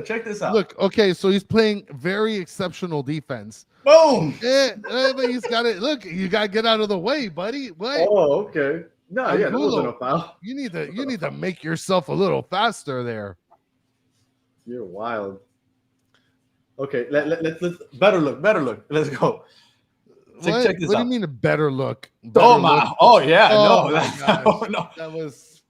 check this out. Look, okay, so he's playing very exceptional defense. Boom. But he's got it. Look, you got to get out of the way, buddy. Wait. Oh, okay. No, yeah, that wasn't a foul. You need to make yourself a little faster there. You're wild. Okay, let's better look. Let's go. Check this out. What do you mean a better look? Look? Oh yeah, oh, no, no, that was.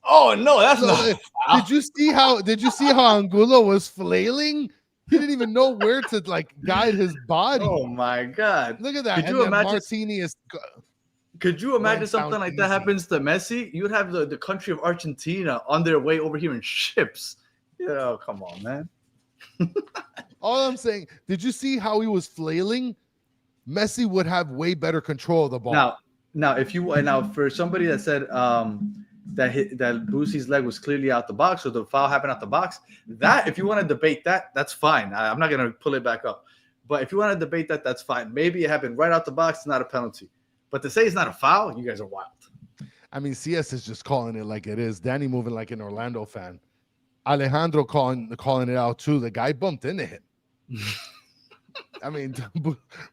Oh no, that's not. Did you see how Angulo was flailing? He didn't even know where to like guide his body. Oh my god! Look at that. Could you imagine? Martini is. Could you imagine something like that happens to Messi? You'd have the country of Argentina on their way over here in ships. Oh, come on, man. All I'm saying, did you see how he was flailing? Messi would have way better control of the ball. Now, for somebody that said that Bousie's leg was clearly out the box, or the foul happened out the box, that if you want to debate that, that's fine. I'm not gonna pull it back up. But if you want to debate that, that's fine. Maybe it happened right out the box, it's not a penalty. But to say it's not a foul, you guys are wild. I mean, CS is just calling it like it is. Danny moving like an Orlando fan. Alejandro calling it out too. The guy bumped into him. I mean,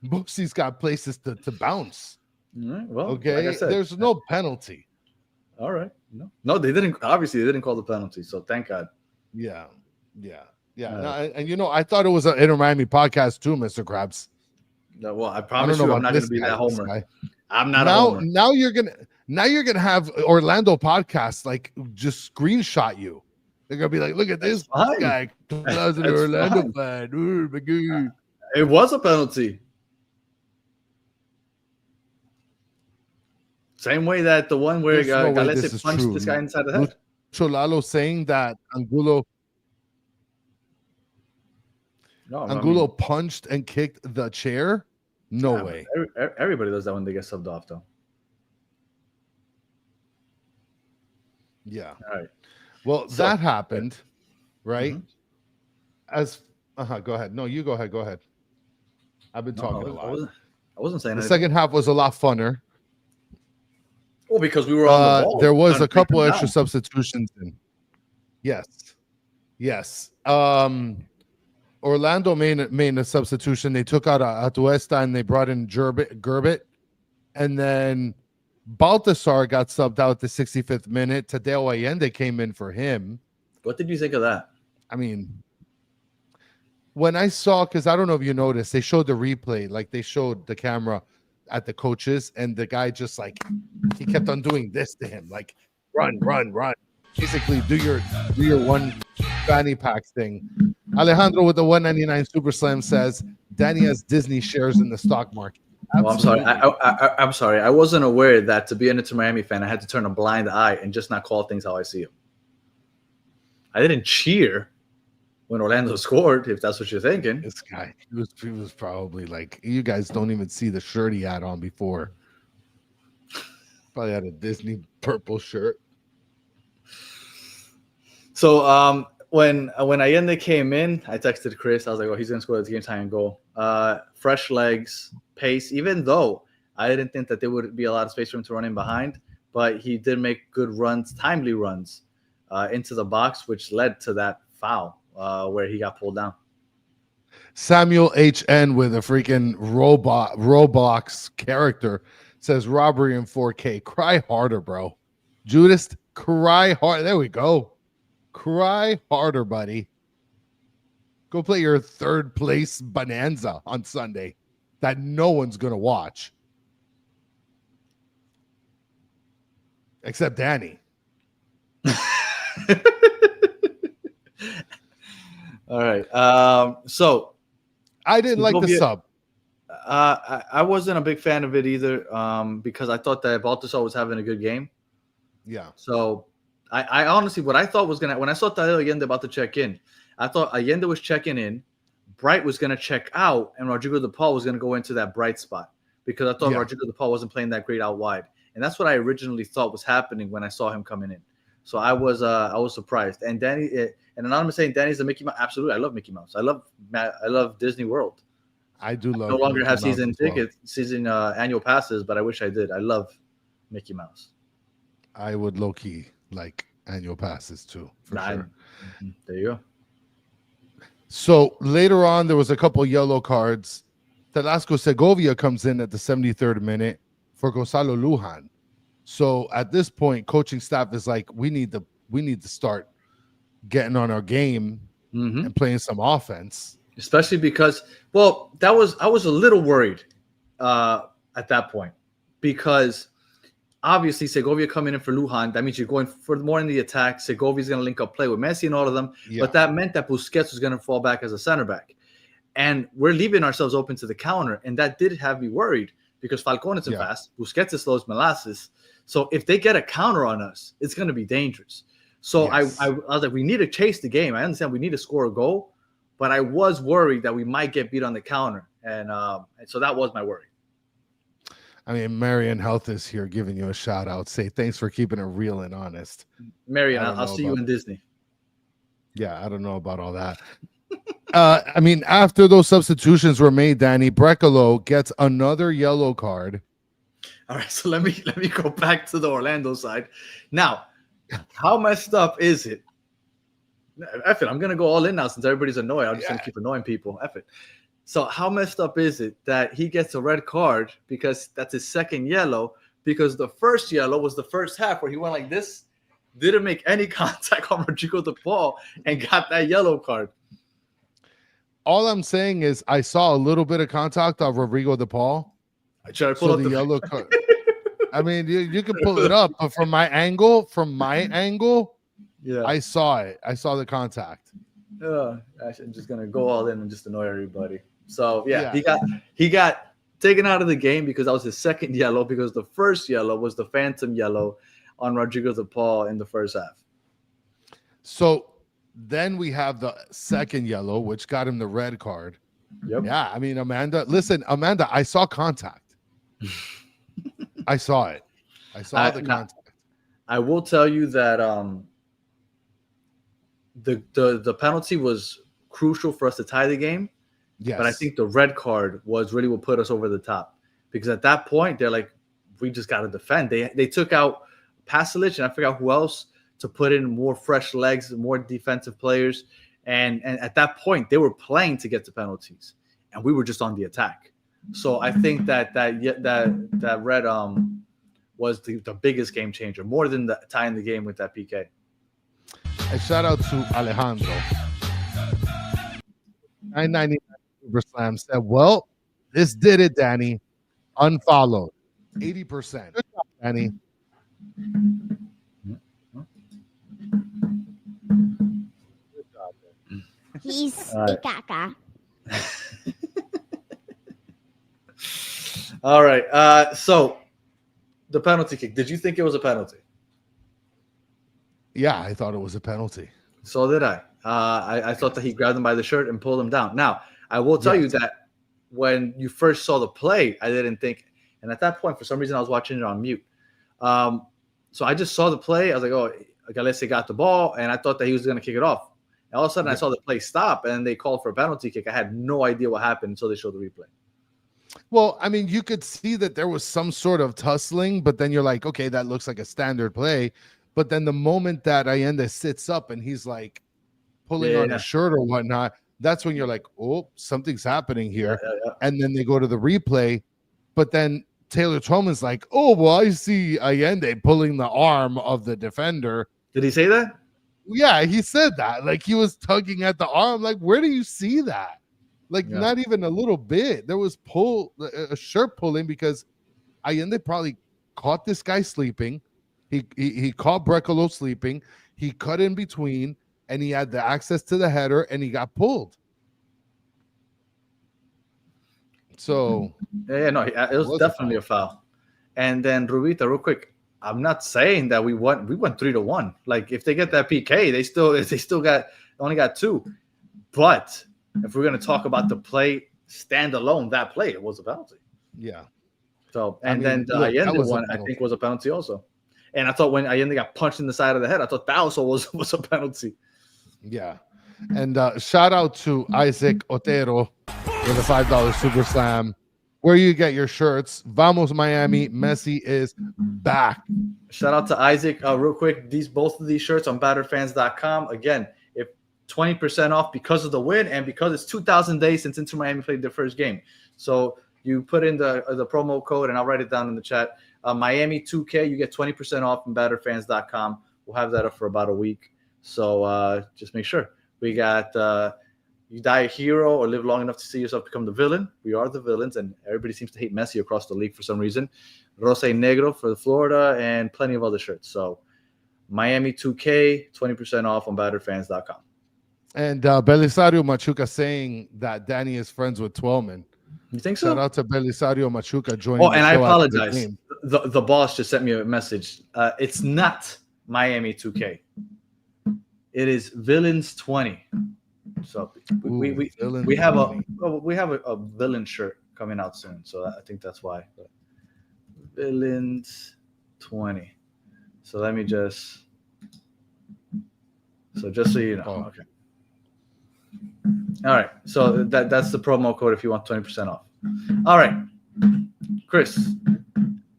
Boosie's got places to bounce. Well, okay, like I said, there's no penalty. All right, no, they didn't. Obviously, they didn't call the penalty, so thank God. Yeah. And I thought it was an Inter Miami podcast too, Mr. Krabs. No, well, I promise you, I'm not going to be that homer. I'm not a homer. Now you're gonna have Orlando podcasts like just screenshot you. They're gonna be like, look at this guy. That's an Orlando fan. Ooh, my God. It was a penalty. Same way that the one where Galese punched this guy inside the head. Cholalo saying that Angulo punched and kicked the chair. No way. Everybody does that when they get subbed off, though. Yeah. All right. Well, that happened, right? Mm-hmm. Go ahead. No, you go ahead. Go ahead. I've been talking a lot. I wasn't saying the second half was a lot funner. Well, because we were on the ball. There was a couple extra substitutions in. Yes. Orlando made a substitution. They took out Atuesta and they brought in Gerbit. And then Baltasar got subbed out at the 65th minute. Tadeo Allende came in for him. What did you think of that? I mean, when I saw, because I don't know if you noticed, they showed the replay, like they showed the camera at the coaches, and the guy just like, he kept on doing this to him, like run. Basically, do your one fanny pack thing. Alejandro with the 199 Super Slam says, Danny has Disney shares in the stock market. Well, I'm sorry. I'm sorry. I wasn't aware that to be an Inter Miami fan, I had to turn a blind eye and just not call things how I see them. I didn't cheer when Orlando scored, if that's what you're thinking. This guy, he was probably like, you guys don't even see the shirt he had on before. Probably had a Disney purple shirt. So when Allende came in, I texted Chris. I was like, "Oh, he's gonna score this game tying goal." Fresh legs, pace. Even though I didn't think that there would be a lot of space for him to run in behind, but he did make good runs, timely runs into the box, which led to that foul where he got pulled down. Samuel HN with a freaking Roblox character says robbery in 4K. Cry harder, bro. Judas, cry hard. There we go. Cry harder, buddy. Go play your third place bonanza on Sunday that no one's going to watch. Except Danny. All right. So I didn't like the sub. I wasn't a big fan of it either because I thought that Baltasar was having a good game. Yeah. So I honestly, what I thought was when I saw Tadeo Allende about to check in, I thought Allende was checking in, Bright was going to check out, and Rodrigo De Paul was going to go into that Bright spot because I thought Rodrigo De Paul wasn't playing that great out wide. And that's what I originally thought was happening when I saw him coming in. So I was surprised. And Danny and Anonymous saying Danny's a Mickey Mouse. Absolutely, I love Mickey Mouse. I love Disney World. I do love. No longer Mickey have Mouse season as well. tickets, season annual passes, but I wish I did. I love Mickey Mouse. I would low key like annual passes too, for sure. There you go. So later on, there was a couple yellow cards. Telasco Segovia comes in at the 73rd minute for Gonzalo Lujan. So at this point, coaching staff is like, we need to start getting on our game and playing some offense. Especially because, well, I was a little worried at that point because obviously Segovia coming in for Lujan, that means you're going for more in the attack. Segovia's going to link up play with Messi and all of them, but that meant that Busquets was going to fall back as a center back. And we're leaving ourselves open to the counter, and that did have me worried because Falcón isn't fast, Busquets is slow as molasses. So if they get a counter on us, it's going to be dangerous. So I was like, we need to chase the game. I understand we need to score a goal, but I was worried that we might get beat on the counter. And so that was my worry. I mean, Marion Health is here giving you a shout out. Say thanks for keeping it real and honest. Marion, I'll see you in Disney. Yeah, I don't know about all that. I mean, after those substitutions were made, Danny Brecalo gets another yellow card. All right, so let me go back to the Orlando side. Now, how messed up is it? F it, I'm gonna go all in now since everybody's annoyed. I'm just gonna keep annoying people. F it. So how messed up is it that he gets a red card because that's his second yellow? Because the first yellow was the first half where he went like this, didn't make any contact on Rodrigo de Paul, and got that yellow card. All I'm saying is I saw a little bit of contact of Rodrigo de Paul. I tried to pull up the yellow card. I mean, you can pull it up, but from my angle, I saw it. I saw the contact. I'm just gonna go all in and just annoy everybody. So he got taken out of the game because that was his second yellow, because the first yellow was the phantom yellow on Rodrigo de Paul in the first half. So then we have the second yellow, which got him the red card. Yep. Yeah, I mean, Amanda, I saw contact. I saw it. I saw the contact. I will tell you that the penalty was crucial for us to tie the game. Yes. But I think the red card was really what put us over the top, because at that point they're like, we just got to defend. They took out Pasalic and I forgot who else to put in more fresh legs, more defensive players, and at that point they were playing to get to penalties, and we were just on the attack. So I think that red was the biggest game changer, more than tying the game with that PK. A shout out to Alejandro. 999 Super Slam said, well, this did it, Danny. Unfollowed. 80%. Good job, Danny. Good job, Danny. He's a caca. All right. So the penalty kick. Did you think it was a penalty? Yeah, I thought it was a penalty. So did I. I thought that he grabbed him by the shirt and pulled him down. Now, I will tell you that when you first saw the play, I didn't think. And at that point, for some reason, I was watching it on mute. So I just saw the play. I was like, oh, Galese got the ball, and I thought that he was going to kick it off. And all of a sudden, I saw the play stop, and they called for a penalty kick. I had no idea what happened until they showed the replay. Well, I mean, you could see that there was some sort of tussling, but then you're like, okay, that looks like a standard play. But then the moment that Allende sits up and he's like pulling on his shirt or whatnot, that's when you're like, oh, something's happening here. And then they go to the replay. But then Taylor Twellman's like, oh, well, I see Allende pulling the arm of the defender. Did he say that? Yeah, he said that. Like, he was tugging at the arm. Like, where do you see that? Like, not even a little bit. There was a shirt pulling because Allende probably caught this guy sleeping. He caught Brecalo sleeping. He cut in between, and he had the access to the header, and he got pulled. So it was definitely a foul. And then Rubita, real quick, I'm not saying that we won 3-1. Like, if they get that PK, they still only got 2. But if we're gonna talk about the play standalone, that play, it was a penalty. Yeah. So then the Allende one, I think, was a penalty also. And I thought when Allende got punched in the side of the head, I thought that also was a penalty. Yeah. And shout out to Isaac Otero with a $5 super slam. Where you get your shirts. Vamos Miami. Messi is back. Shout out to Isaac. Real quick, both of these shirts on batterfans.com. Again, if 20% off because of the win and because it's 2,000 days since Inter Miami played their first game. So you put in the promo code, and I'll write it down in the chat. Miami 2K, you get 20% off from batterfans.com. We'll have that up for about a week. So just make sure. We got you die a hero or live long enough to see yourself become the villain. We are the villains, and everybody seems to hate Messi across the league for some reason. Rosa y Negro for the Florida, and plenty of other shirts. So Miami 2K, 20% off on batterfans.com. And Belisario Machuca saying that Danny is friends with Twelman. You think so? Shout out to Belisario Machuca joining. Oh, and the I show apologize. The boss just sent me a message. It's not Miami 2K. It is Villains 20. So we have a villain shirt coming out soon. So I think that's why. But Villains 20. So let me just so you know. Okay. All right. So that's the promo code if you want 20% off. All right. Chris.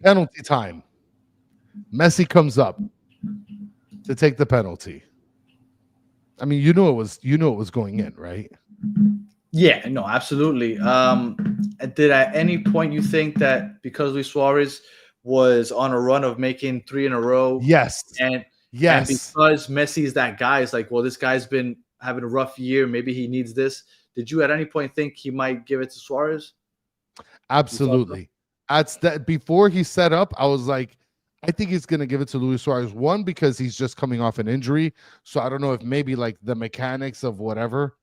Penalty time. Messi comes up to take the penalty. I mean, you knew it was going in, right? Yeah, no, absolutely. Did at any point you think that because Luis Suarez was on a run of making 3 in a row? Yes. And because Messi is that guy, it's like, well, this guy's been having a rough year. Maybe he needs this. Did you at any point think he might give it to Suarez? Absolutely. Before he set up, I was like, I think he's going to give it to Luis Suarez. One, because he's just coming off an injury. So I don't know if maybe like the mechanics of whatever,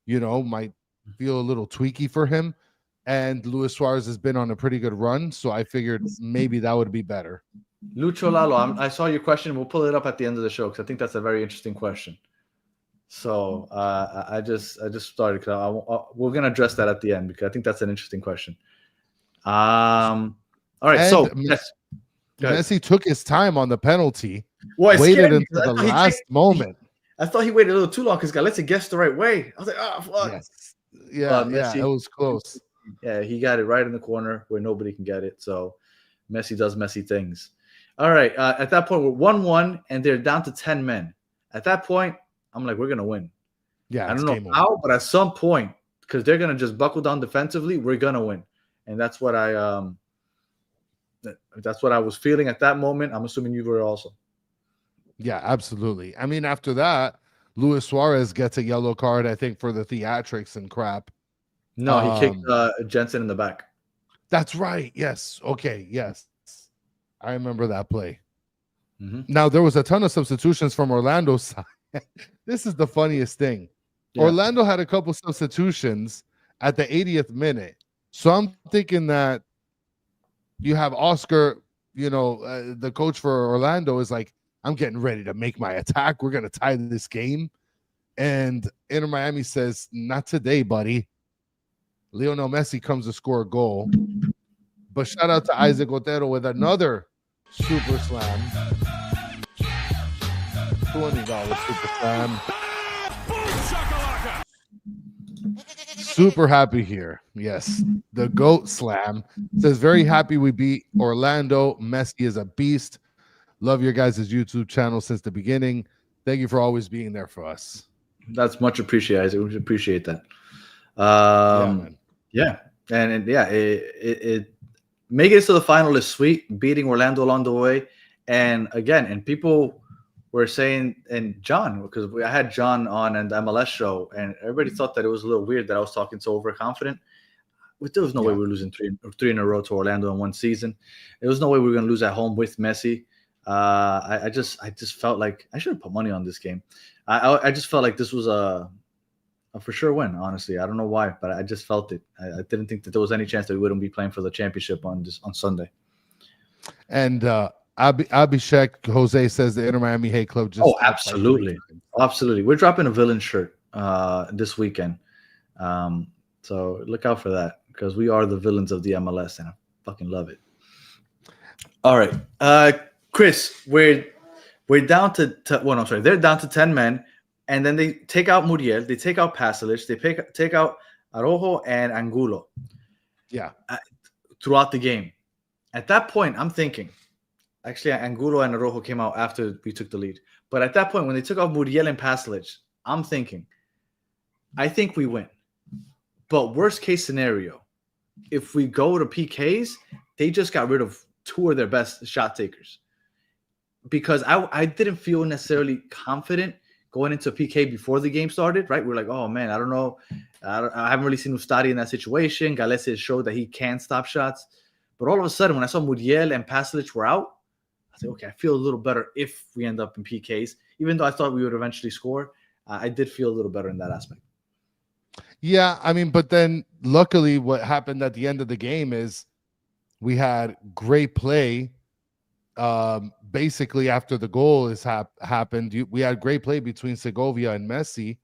might feel a little tweaky for him. And Luis Suarez has been on a pretty good run. So I figured maybe that would be better. Lucho Lalo, I saw your question. We'll pull it up at the end of the show because I think that's a very interesting question. So I just started because we're going to address that at the end because I think that's an interesting question. All right. And so yes. Messi took his time on the penalty. Well, waited until the last moment. I thought he waited a little too long because Galetta guessed the right way. I was like, oh, fuck. Yes. Yeah, Messi, it was close. Yeah, he got it right in the corner where nobody can get it. So Messi does Messi things. All right. At that point, we're 1-1, and they're down to 10 men. At that point, I'm like, we're going to win. Yeah, I don't know how, but at some point, because they're going to just buckle down defensively, we're going to win. And that's what that's what I was feeling at that moment. I'm assuming you were also. Yeah, absolutely. I mean, after that, Luis Suarez gets a yellow card, I think, for the theatrics and crap. No, he kicked Jensen in the back. That's right. Yes. Okay. Yes. I remember that play. Mm-hmm. Now, there was a ton of substitutions from Orlando's side. This is the funniest thing. Yeah. Orlando had a couple substitutions at the 80th minute. So I'm thinking that you have Oscar, the coach for Orlando is like, I'm getting ready to make my attack. We're going to tie this game. And Inter Miami says, not today, buddy. Lionel Messi comes to score a goal. But shout out to Isaac Otero with another super slam. $20 super slam. Super happy here. Yes. The GOAT slam says, very happy we beat Orlando. Messi is a beast. Love your guys' YouTube channel since the beginning. Thank you for always being there for us. That's much appreciated. We appreciate that. Yeah. And it making it to the final is sweet, beating Orlando along the way. And again, and people were saying, and John, because I had John on and the MLS show, and everybody thought that it was a little weird that I was talking so overconfident. There was no way we were losing three in a row to Orlando in one season. There was no way we were going to lose at home with Messi. I just felt like I should have put money on this game. I just felt like this was a for sure win. Honestly, I don't know why, but I just felt it. I didn't think that there was any chance that we wouldn't be playing for the championship on Sunday. And Abhishek Jose says the Inter Miami Hate Club just. Oh, absolutely, absolutely. We're dropping a villain shirt this weekend, so look out for that because we are the villains of the MLS, and I fucking love it. All right, Chris, we're down to well, no, sorry, they're down to 10 men, and then they take out Muriel, they take out Pasalic, they take out Arojo and Angulo. Yeah. Throughout the game. At that point, I'm thinking, actually, Angulo and Arojo came out after we took the lead. But at that point, when they took out Muriel and Pasalic, I'm thinking, I think we win. But worst case scenario, if we go to PKs, they just got rid of 2 of their best shot takers. Because I didn't feel necessarily confident going into PK before the game started, right? We're like, oh, man, I don't know. I haven't really seen Ustari in that situation. Galese showed that he can stop shots. But all of a sudden, when I saw Muriel and Pasalic were out, I said, okay, I feel a little better if we end up in PKs. Even though I thought we would eventually score, I did feel a little better in that aspect. Yeah, I mean, but then luckily what happened at the end of the game is we had great play. Basically, after the goal happened, we had great play between Segovia and Messi.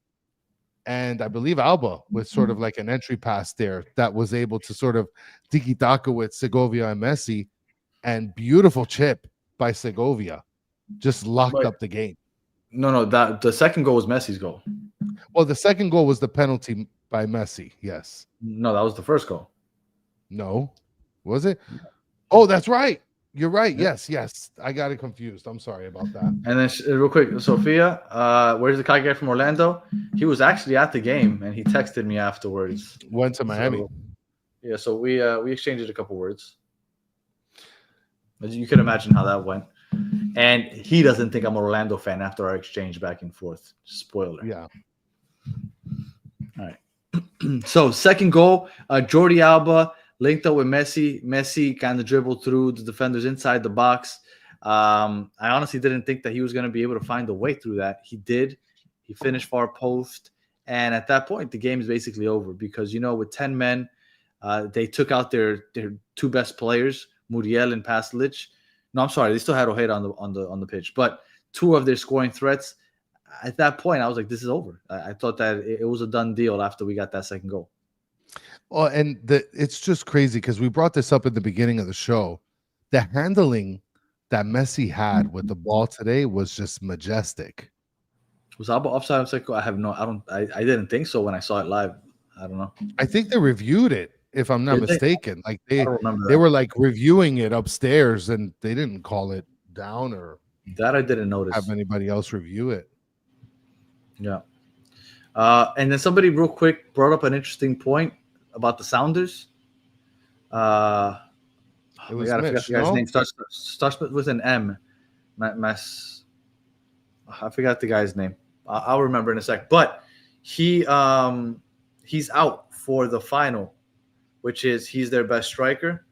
And I believe Alba with sort of like an entry pass there that was able to sort of tiki-taka with Segovia and Messi, and beautiful chip by Segovia just locked up the game. No, the second goal was Messi's goal. Well, the second goal was the penalty by Messi. Yes. No, that was the first goal. No, was it? Oh, that's right. You're right. Yes. I got it confused. I'm sorry about that. And then real quick, Sophia, where's the guy from Orlando? He was actually at the game, and he texted me afterwards. Went to Miami. So we exchanged a couple words. You can imagine how that went. And he doesn't think I'm an Orlando fan after our exchange back and forth. Spoiler. Yeah. All right. So second goal, Jordi Alba linked up with Messi. Messi kind of dribbled through the defenders inside the box. I honestly didn't think that he was going to be able to find a way through that. He did. He finished far post. And at that point, the game is basically over because, with 10 men, they took out their 2 best players, Muriel and Pasalic. No, I'm sorry. They still had Ojeda on the pitch. But 2 of their scoring threats, at that point, I was like, this is over. I thought that it was a done deal after we got that second goal. Well, and it's just crazy because we brought this up at the beginning of the show. The handling that Messi had with the ball today was just majestic. Was Alba offside? I didn't think so when I saw it live. I don't know. I think they reviewed it, if I'm not mistaken. Like they that. were like reviewing it upstairs, and they didn't call it down or that I didn't notice. Have anybody else review it? Yeah. And then somebody real quick brought up an interesting point about the Sounders. I forgot the guy's name. Starts with an M. I forgot the guy's name. I'll remember in a sec. But he's out for the final, which is he's their best striker.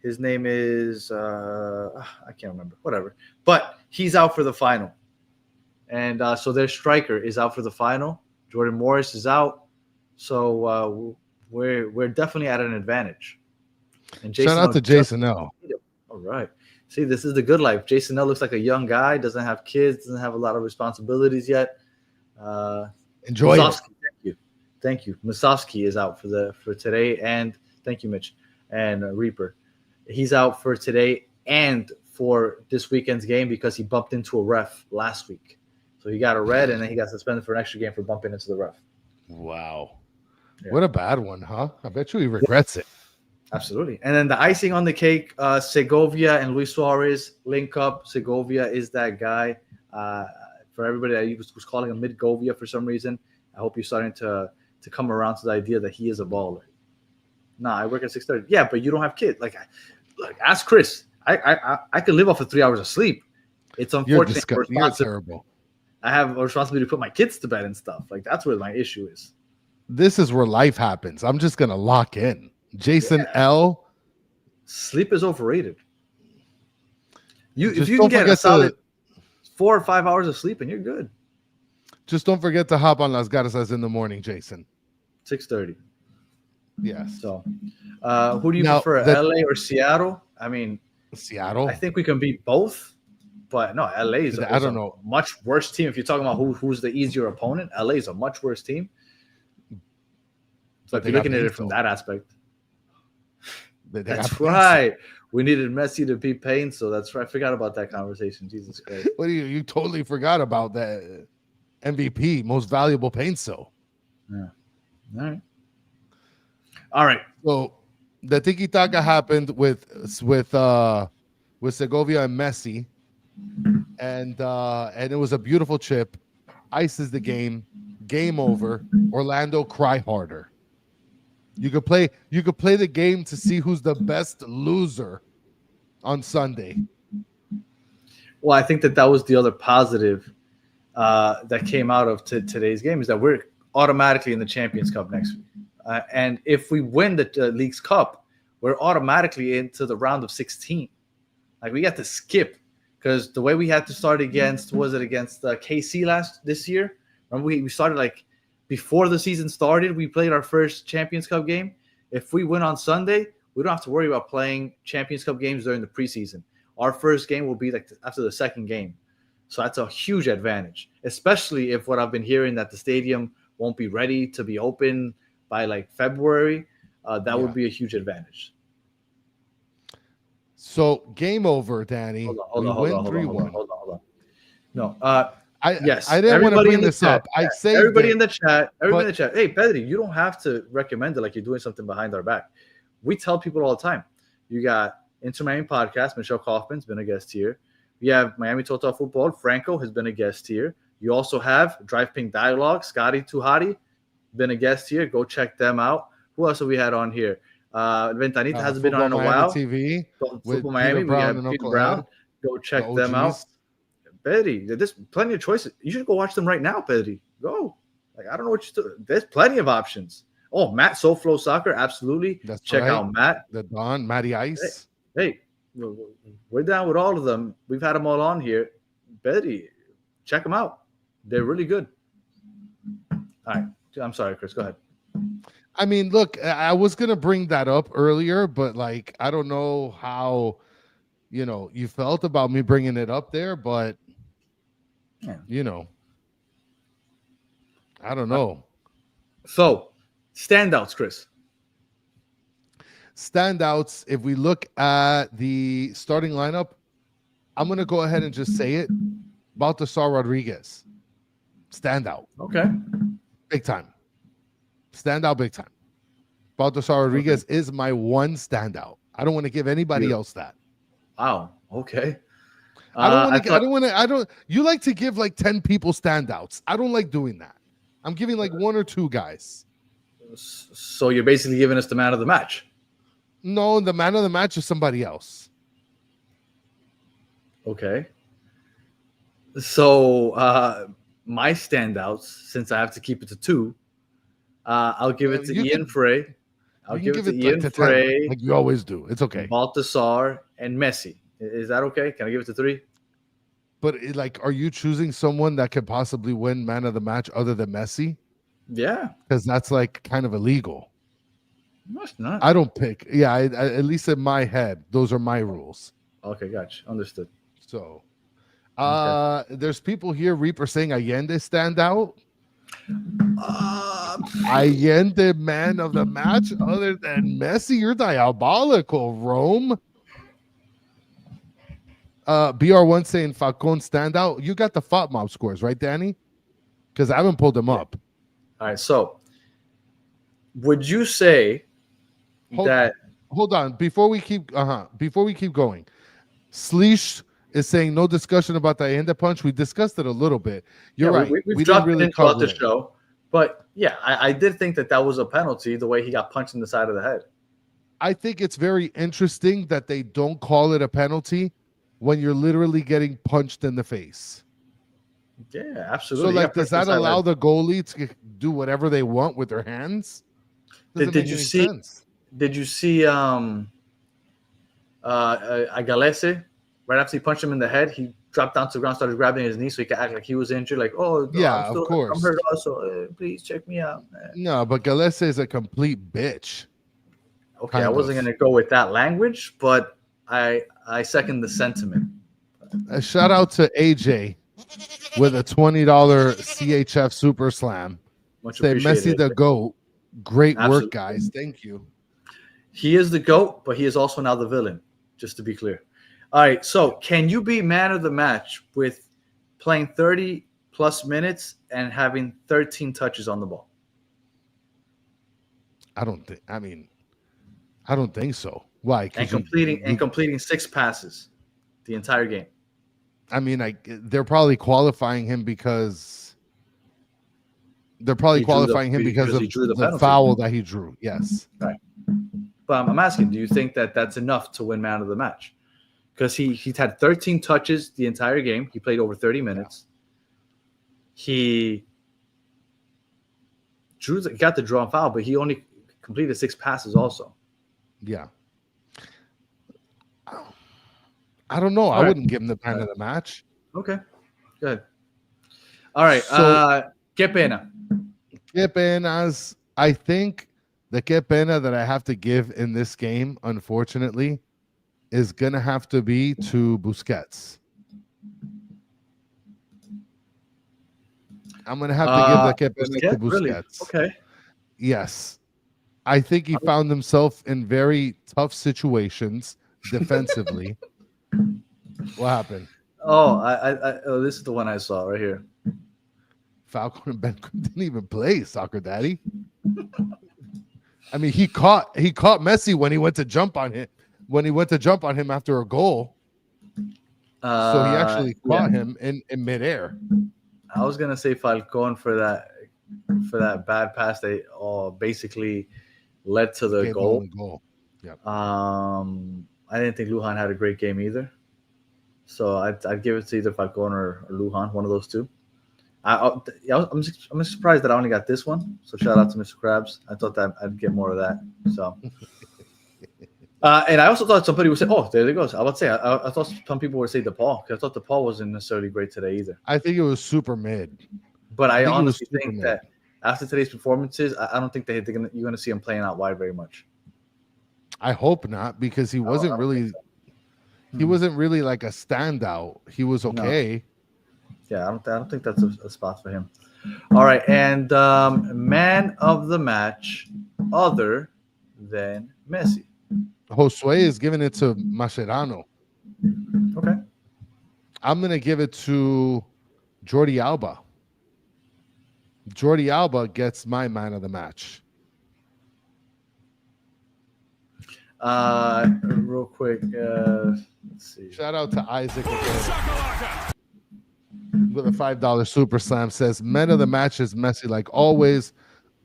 His name is I can't remember. Whatever. But he's out for the final, and so their striker is out for the final. Jordan Morris is out, so we're definitely at an advantage. And shout out to Jason L. All right. See, this is the good life. Jason L looks like a young guy, doesn't have kids, doesn't have a lot of responsibilities yet. Enjoy it. Thank you. Musovski is out for today, and thank you, Mitch. And Reaper. He's out for today and for this weekend's game because he bumped into a ref last week. So he got a red, and then he got suspended for an extra game for bumping into the ref. Wow. Yeah. What a bad one, huh? I bet you he regrets it. Absolutely. And then the icing on the cake, Segovia and Luis Suarez link up. Segovia is that guy. For everybody that was calling him Mid-Govia for some reason, I hope you're starting to come around to the idea that he is a baller. Nah, I work at 6:30. Yeah, but you don't have kids. Like ask Chris. I could live off of 3 hours of sleep. It's unfortunate. You're terrible. I have a responsibility to put my kids to bed and stuff. Like that's where my issue is. This is where life happens. I'm just gonna lock in. Jason L. Sleep is overrated. If you can get a solid 4 or 5 hours of sleep, and you're good. Just don't forget to hop on Las Garzas in the morning, Jason. 6:30. Yes. So, who do you prefer, LA or Seattle? I mean, Seattle. I think we can beat both, but no, LA is a much worse team. If you're talking about who's the easier opponent, LA is a much worse team. So if you're looking at it from that aspect, that's right. we needed Messi to beat Payne, so that's right. I forgot about that conversation. Jesus Christ. What do you totally forgot about that MVP, most valuable peso. Yeah. All right. So the tiki taka happened with Segovia and Messi, and it was a beautiful chip. Ices the game. Game over. Orlando cry harder. You could play the game to see who's the best loser on Sunday. Well, I think that was the other positive that came out of today's game is that we're automatically in the Champions Cup next week. And if we win the League's Cup, we're automatically into the round of 16. Like we got to skip because the way we had to start against KC this year. Remember we started like before the season started. We played our first Champions Cup game. If we win on Sunday, we don't have to worry about playing Champions Cup games during the preseason. Our first game will be like after the second game. So that's a huge advantage, especially if what I've been hearing that the stadium won't be ready to be open by like February. That would be a huge advantage. So game over, Danny. Hold on. No, yes. I didn't want to bring this up. I saved everybody in the chat. Everybody in the chat. Hey, Pedri, you don't have to recommend it like you're doing something behind our back. We tell people all the time. You got Inter Miami Podcast. Michelle Kaufman's been a guest here. We have Miami Total Football. Franco has been a guest here. You also have Drive Pink Dialogue. Scotty Tuhati been a guest here. Go check them out. Who else have we had on here? Ventanita hasn't been on in a while. TV Football Miami. We have Peter Brown. Go check them out. Pedri, there's plenty of choices. You should go watch them right now, Pedri. Go. Like I don't know what you're doing. There's plenty of options. Oh, Matt SoFlo Soccer, absolutely. Check out Matt. The Don, Matty Ice. Hey, we're down with all of them. We've had them all on here. Pedri, check them out. They're really good. All right. I'm sorry, Chris. Go ahead. I mean, look, I was gonna bring that up earlier, but like I don't know how you felt about me bringing it up there, but I don't know. So, standouts, Chris. Standouts. If we look at the starting lineup, I'm gonna go ahead and just say it. Baltasar Rodriguez, standout. Okay. Big time. Standout big time. Baltasar Rodriguez is my one standout. I don't want to give anybody else that. Wow. Okay. You like to give like 10 people standouts. I don't like doing that. I'm giving like one or two guys. So you're basically giving us the man of the match. No, the man of the match is somebody else. Okay. So my standouts, since I have to keep it to two, I'll give it to Ian Frey. I'll give it to Ian Frey. Like you always do. It's okay. Baltasar and Messi. Is that okay? Can I give it to three? But are you choosing someone that could possibly win man of the match other than Messi? Yeah. Because that's like kind of illegal. No, it's not. I don't pick. Yeah, I at least in my head, those are my rules. Okay, gotcha. Understood. So, there's people here, Reaper, saying Allende stand out. Allende man of the match other than Messi. You're diabolical, Rome. BR1 saying Falcon stand out. You got the FOT mob scores, right, Danny? Because I haven't pulled them up. All right, so would you say hold on before we keep going? Sleesh is saying no discussion about the Allende punch. We discussed it a little bit. You're right. We dropped it throughout the show. But yeah, I did think that was a penalty, the way he got punched in the side of the head. I think it's very interesting that they don't call it a penalty when you're literally getting punched in the face. Yeah, absolutely. So, does that allow the goalie to do whatever they want with their hands? Did you see Agalese? Right after he punched him in the head, he dropped down to the ground, started grabbing his knee so he could act like he was injured. Like, of course. I'm hurt also. Please check me out. No, but Galese is a complete bitch. Okay, I wasn't going to go with that language, but I second the sentiment. A shout out to AJ with a $20 CHF Super Slam. Much Say appreciated. Messi the GOAT. Great work, guys. Thank you. He is the GOAT, but he is also now the villain. just to be clear. All right, so can you be man of the match with playing 30 plus minutes and having 13 touches on the ball? I don't think so. Why? And completing 6 passes the entire game. I mean, they're probably qualifying him because of the foul that he drew. Yes. Right. But I'm asking, do you think that that's enough to win man of the match? Because he's had 13 touches the entire game. He played over 30 minutes. Yeah. He got the draw and foul, but he only completed 6 passes also. Yeah. I don't know. I wouldn't give him the man of the match. Okay. Good. All right. So, Que pena. Que penas. I think the que pena that I have to give in this game, unfortunately, is going to have to be to Busquets. I'm going to have to give the que pena to Busquets. Really? Okay. Yes. I think he found himself in very tough situations defensively. What happened? Oh, this is the one I saw right here. Falcon and Ben didn't even play, Soccer Daddy. I mean, he caught Messi when he went to jump on him. When he went to jump on him after a goal. So he actually caught him in midair. I was gonna say Falcon for that bad pass that basically led to the goal. Yep. I didn't think Lujan had a great game either. So I'd give it to either Falcon or Lujan, one of those two. I'm surprised that I only got this one. So shout out to Mr. Krabs. I thought that I'd get more of that. So, and I also thought somebody would say, "Oh, there it goes." I would say I thought some people would say DePaul because I thought DePaul wasn't necessarily great today either. I think it was super mid. But I honestly think that after today's performances, I don't think you're going to see him playing out wide very much. I hope not, because he wasn't really. He wasn't really like a standout. He was okay. No. Yeah, I don't think that's a spot for him. All right, and man of the match other than Messi. Josue is giving it to Mascherano. Okay. I'm going to give it to Jordi Alba. Jordi Alba gets my man of the match. Real quick, let's see. Shout out to Isaac again. With a $5 super slam, says men of the match is Messi like always.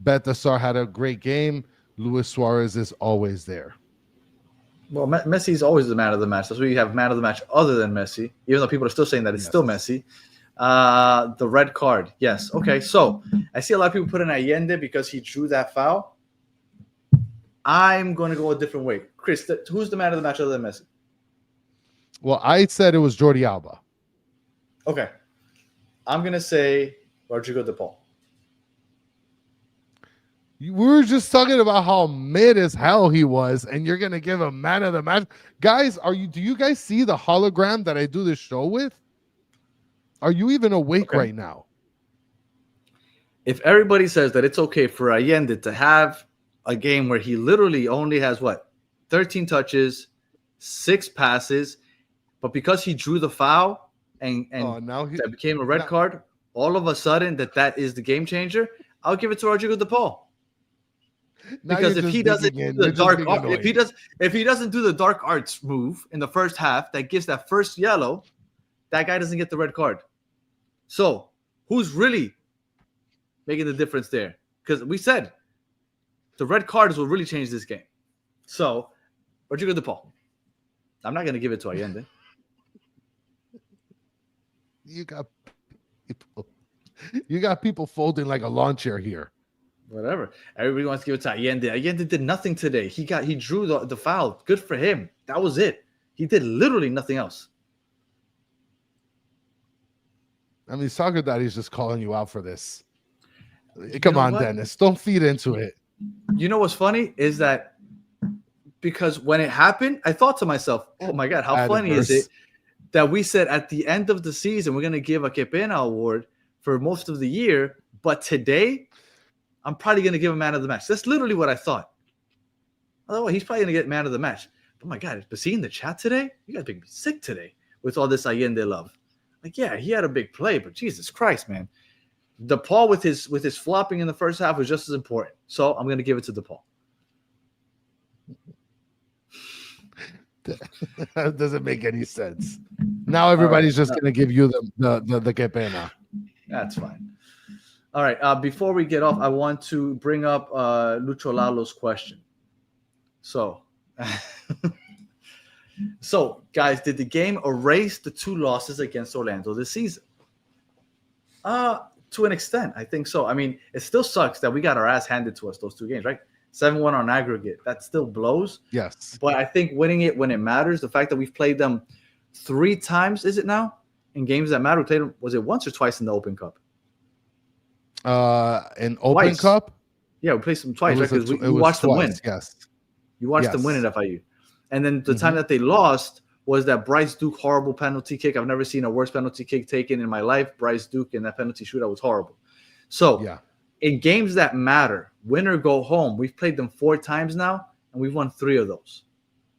Betasar had a great game. Luis Suarez is always there. Well, Messi is always the man of the match. That's why you have man of the match other than Messi, even though people are still saying that it's still Messi. The red card, yes. Okay, so I see a lot of people put in Allende because he drew that foul. I'm going to go a different way. Chris, who's the man of the match other than Messi? Well, I said it was Jordi Alba. Okay. I'm going to say Rodrigo de Paul. We were just talking about how mid as hell he was, and you're going to give him man of the match. Guys, do you guys see the hologram that I do this show with? Are you even awake right now? If everybody says that it's okay for Allende to have a game where he literally only has 13 touches, 6 passes, but because he drew the foul and that became a red card, all of a sudden that is the game changer, I'll give it to Rodrigo de Paul. Because if he doesn't do the dark art, if he doesn't do the dark arts move in the first half that gives that first yellow, that guy doesn't get the red card. So who's really making the difference there? Because we said the red cards will really change this game. So Rodrigo de Paul. I'm not going to give it to Allende. You got people folding like a lawn chair here. Whatever. Everybody wants to give it to Allende. Allende did nothing today. He drew the foul. Good for him. That was it. He did literally nothing else. I mean, Soccer Daddy's just calling you out for this. Come on, Dennis. Don't feed into it. You know what's funny is that because when it happened, I thought to myself, oh my God, how funny is it that we said at the end of the season, we're going to give a Que Pena award for most of the year. But today, I'm probably going to give a man of the match. That's literally what I thought. Otherwise, he's probably going to get man of the match. oh my God, but seeing the chat today, you guys make me sick today with all this Allende love. Like, yeah, he had a big play, but Jesus Christ, man. DePaul with his flopping in the first half was just as important. So I'm going to give it to DePaul. That doesn't make any sense. Now everybody's just going to give you the que pena. That's fine. All right. Before we get off, I want to bring up Lucho Lalo's question. So, guys, did the game erase the 2 losses against Orlando this season? To an extent, I think so. I mean, it still sucks that we got our ass handed to us those 2 games, right? 7-1 on aggregate. That still blows. Yes. But I think winning it when it matters, the fact that we've played them 3 times, is it now? In games that matter, we played them, was it once or twice in the Open Cup? In Open Cup? Yeah, we played them twice, right? Because we watched them win. Yes. You watched them win at FIU. And then the time that they lost was that Bryce Duke horrible penalty kick. I've never seen a worse penalty kick taken in my life. Bryce Duke in that penalty shootout was horrible. So, in games that matter, win or go home, we've played them 4 times now, and we've won 3 of those.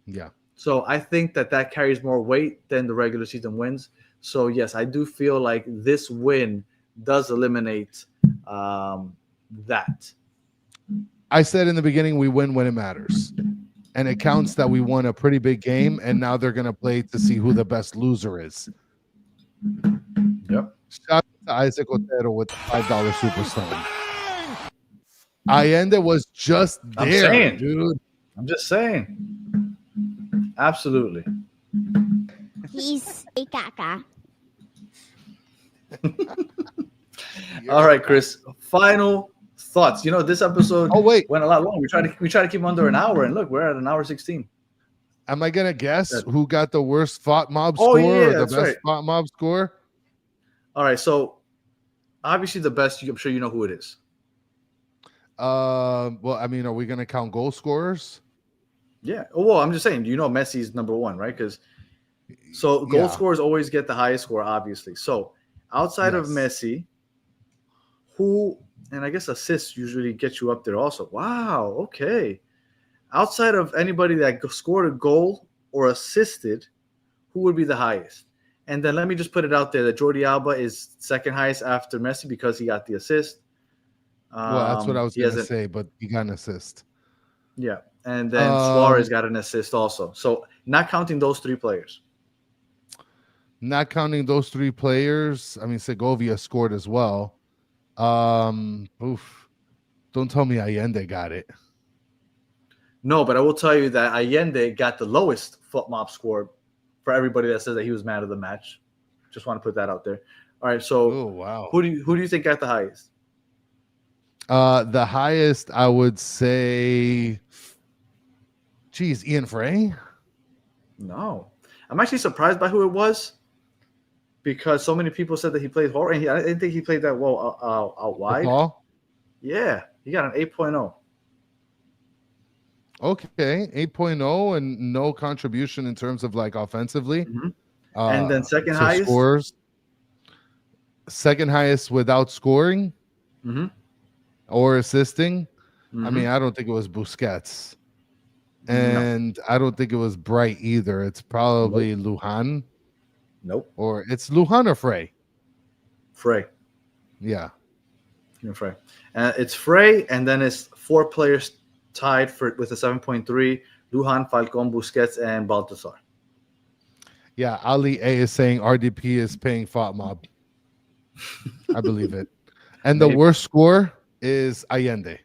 Yeah. So I think that carries more weight than the regular season wins. So, yes, I do feel like this win does eliminate that. I said in the beginning, we win when it matters. And it counts that we won a pretty big game, and now they're going to play to see who the best loser is. Yep. Shout out to Isaac Otero with the $5 Superstar. Allende was just there, dude. I'm just saying. Absolutely. He's a caca. All right, Chris. Final thoughts. You know, this episode went a lot long. We try to keep under an hour, and look, we're at an hour 16. Am I gonna guess who got the worst FOT mob score or the best FOT mob score? All right, so obviously the best. I'm sure you know who it is. Well, I mean, are we gonna count goal scorers? Yeah. Well, I'm just saying. You know, Messi's number 1, right? Because goal scorers always get the highest score, obviously. So outside of Messi, who? And I guess assists usually get you up there also. Wow, okay. Outside of anybody that scored a goal or assisted, who would be the highest? And then let me just put it out there that Jordi Alba is second highest after Messi because he got the assist. Well, that's what I was going to say, but he got an assist. Yeah, and then Suarez got an assist also. So not counting those 3 players. Not counting those 3 players, I mean, Segovia scored as well. Don't tell me Allende got it. No, but I will tell you that Allende got the lowest FOT mob score for everybody that says that he was man of the match. Just want to put that out there. All right, so who do you think got the highest? The highest, I would say, Ian Frey? No. I'm actually surprised by who it was because so many people said that he played horrible. And I didn't think he played that well out wide. Yeah, he got an 8.0. Okay, 8.0 and no contribution in terms of like offensively. And then second highest scores. Second highest without scoring or assisting. I mean, I don't think it was Busquets. And I don't think it was Bright either. It's probably Lujan. Nope. Or it's Lujan or Frey? Frey. Yeah. Frey. It's Frey, and then it's 4 players tied with a 7.3. Lujan, Falcon, Busquets, and Baltasar. Yeah, Ali A is saying RDP is paying FOT mob. I believe it. And the worst score is Allende.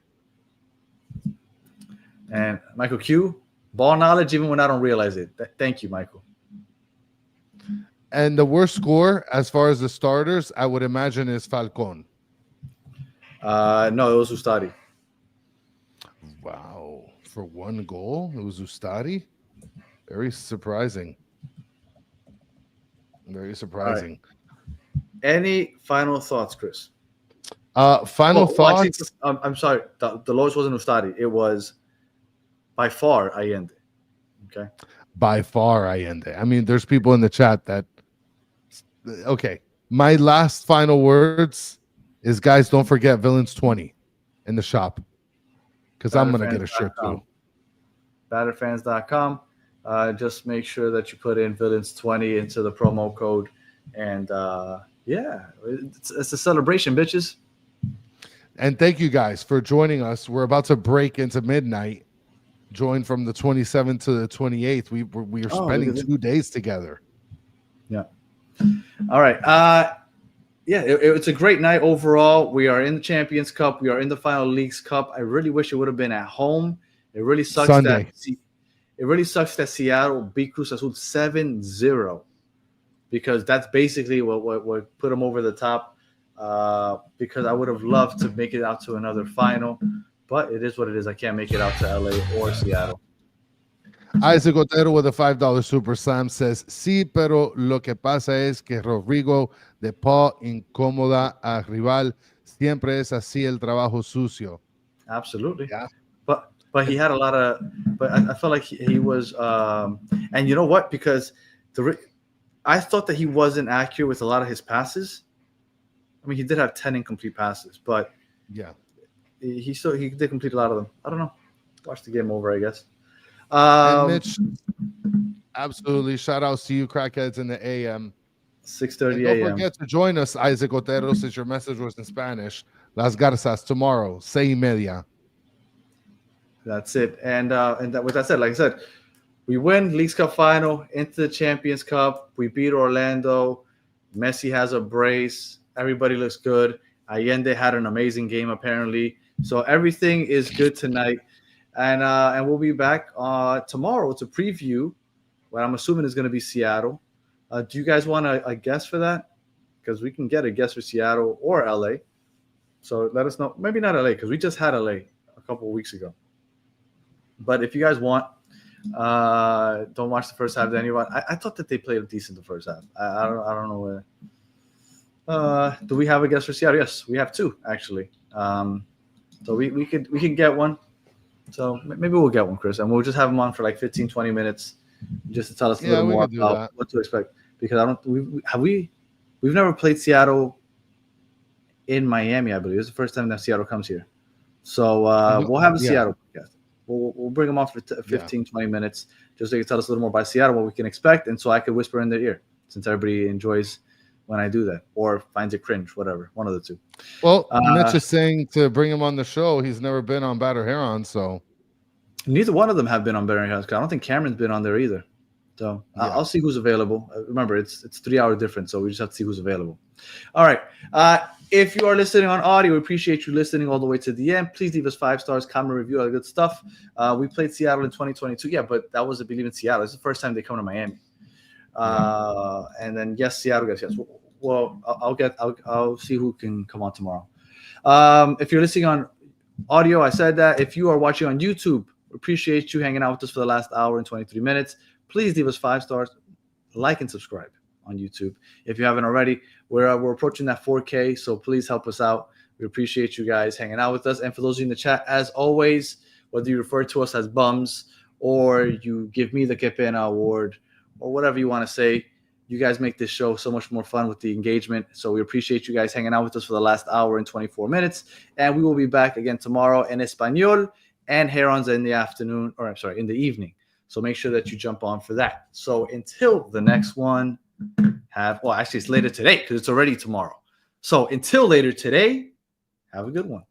And Michael Q, ball knowledge even when I don't realize it. Thank you, Michael. And the worst score, as far as the starters, I would imagine is Falcon. No, it was Ustadi. Wow. For 1 goal, it was Ustadi? Very surprising. Very surprising. Right. Any final thoughts, Chris? Final thoughts? I'm sorry. The lowest wasn't Ustadi. It was by far Allende. Okay. By far Allende. I mean, there's people in the chat that... Okay. My last final words is, guys, don't forget Villains 20 in the shop. Because I'm going to get a shirt too. Batterfans.com. Just make sure that you put in Villains20 into the promo code. And yeah, it's a celebration, bitches. And thank you guys for joining us. We're about to break into midnight. Join from the 27th to the 28th. We are spending 2 days together. Yeah. All right. Yeah, it's a great night overall. We are in the Champions Cup. We are in the final Leagues Cup. I really wish it would have been at home. It really sucks Sunday. that Seattle beat Cruz Azul 7-0 because that's basically what put them over the top. Because I would have loved to make it out to another final, but it is what it is. I can't make it out to LA or Seattle. Isaac Otero with a $5 Super Slam says, sí, pero lo que pasa es que Rodrigo de Paul incómoda a rival. Siempre es así el trabajo sucio. Absolutely. Yeah. But he had a lot of, but I felt like he was, and you know what? Because I thought that he wasn't accurate with a lot of his passes. I mean, he did have 10 incomplete passes, but yeah, he did complete a lot of them. I don't know. Watch the game over, I guess. And Mitch, absolutely. Shout outs to you, crackheads in the AM. 6:30 a.m. Don't forget to join us, Isaac Otero, since your message was in Spanish. Las Garzas tomorrow, 6:30. That's it. And that, with that said, like I said, we win Leagues Cup final into the Champions Cup. We beat Orlando. Messi has a brace. Everybody looks good. Allende had an amazing game apparently. So everything is good tonight. And we'll be back tomorrow to preview what I'm assuming is going to be Seattle. Do you guys want a guess for that? Because we can get a guess for Seattle or LA. So let us know. Maybe not LA because we just had LA a couple of weeks ago. But if you guys want, don't watch the first half to anyone. I thought that they played decent the first half. I don't know where. Do we have a guess for Seattle? Yes, we have two actually. So we can get one. So maybe we'll get one, Chris, and we'll just have him on for like 15, 20 minutes just to tell us a little more about what to expect. Because we've never played Seattle in Miami, I believe. It's the first time that Seattle comes here. So we'll have a Seattle podcast. We'll bring them on for 15, 20 minutes just so you can tell us a little more about Seattle, what we can expect, and so I could whisper in their ear since everybody enjoys when I do that or finds it cringe, whatever, one of the two. Well, Mitch is saying to bring him on the show. He's never been on Batter Heron, so. Neither one of them have been on Batter Heron. I don't think Cameron's been on there either. So I'll see who's available. Remember, it's 3 hour difference, so we just have to see who's available. All right. If you are listening on audio, we appreciate you listening all the way to the end. Please leave us 5 stars, comment, review, all the good stuff. We played Seattle in 2022. Yeah, but that was a Believe in Seattle. It's the first time they come to Miami. And then yes, Seattle, yes. Well, I'll see who can come on tomorrow. If you're listening on audio, I said that. If you are watching on YouTube, appreciate you hanging out with us for the last hour and 23 minutes. Please leave us 5 stars, like and subscribe on YouTube if you haven't already. We're approaching that 4K, so please help us out. We appreciate you guys hanging out with us. And for those of you in the chat, as always, whether you refer to us as bums or you give me the Que Pena award or whatever you want to say, you guys make this show so much more fun with the engagement. So we appreciate you guys hanging out with us for the last hour and 24 minutes. And we will be back again tomorrow in Espanol and Herons in the afternoon, or I'm sorry, in the evening. So make sure that you jump on for that. So until the next one, actually it's later today because it's already tomorrow. So until later today, have a good one.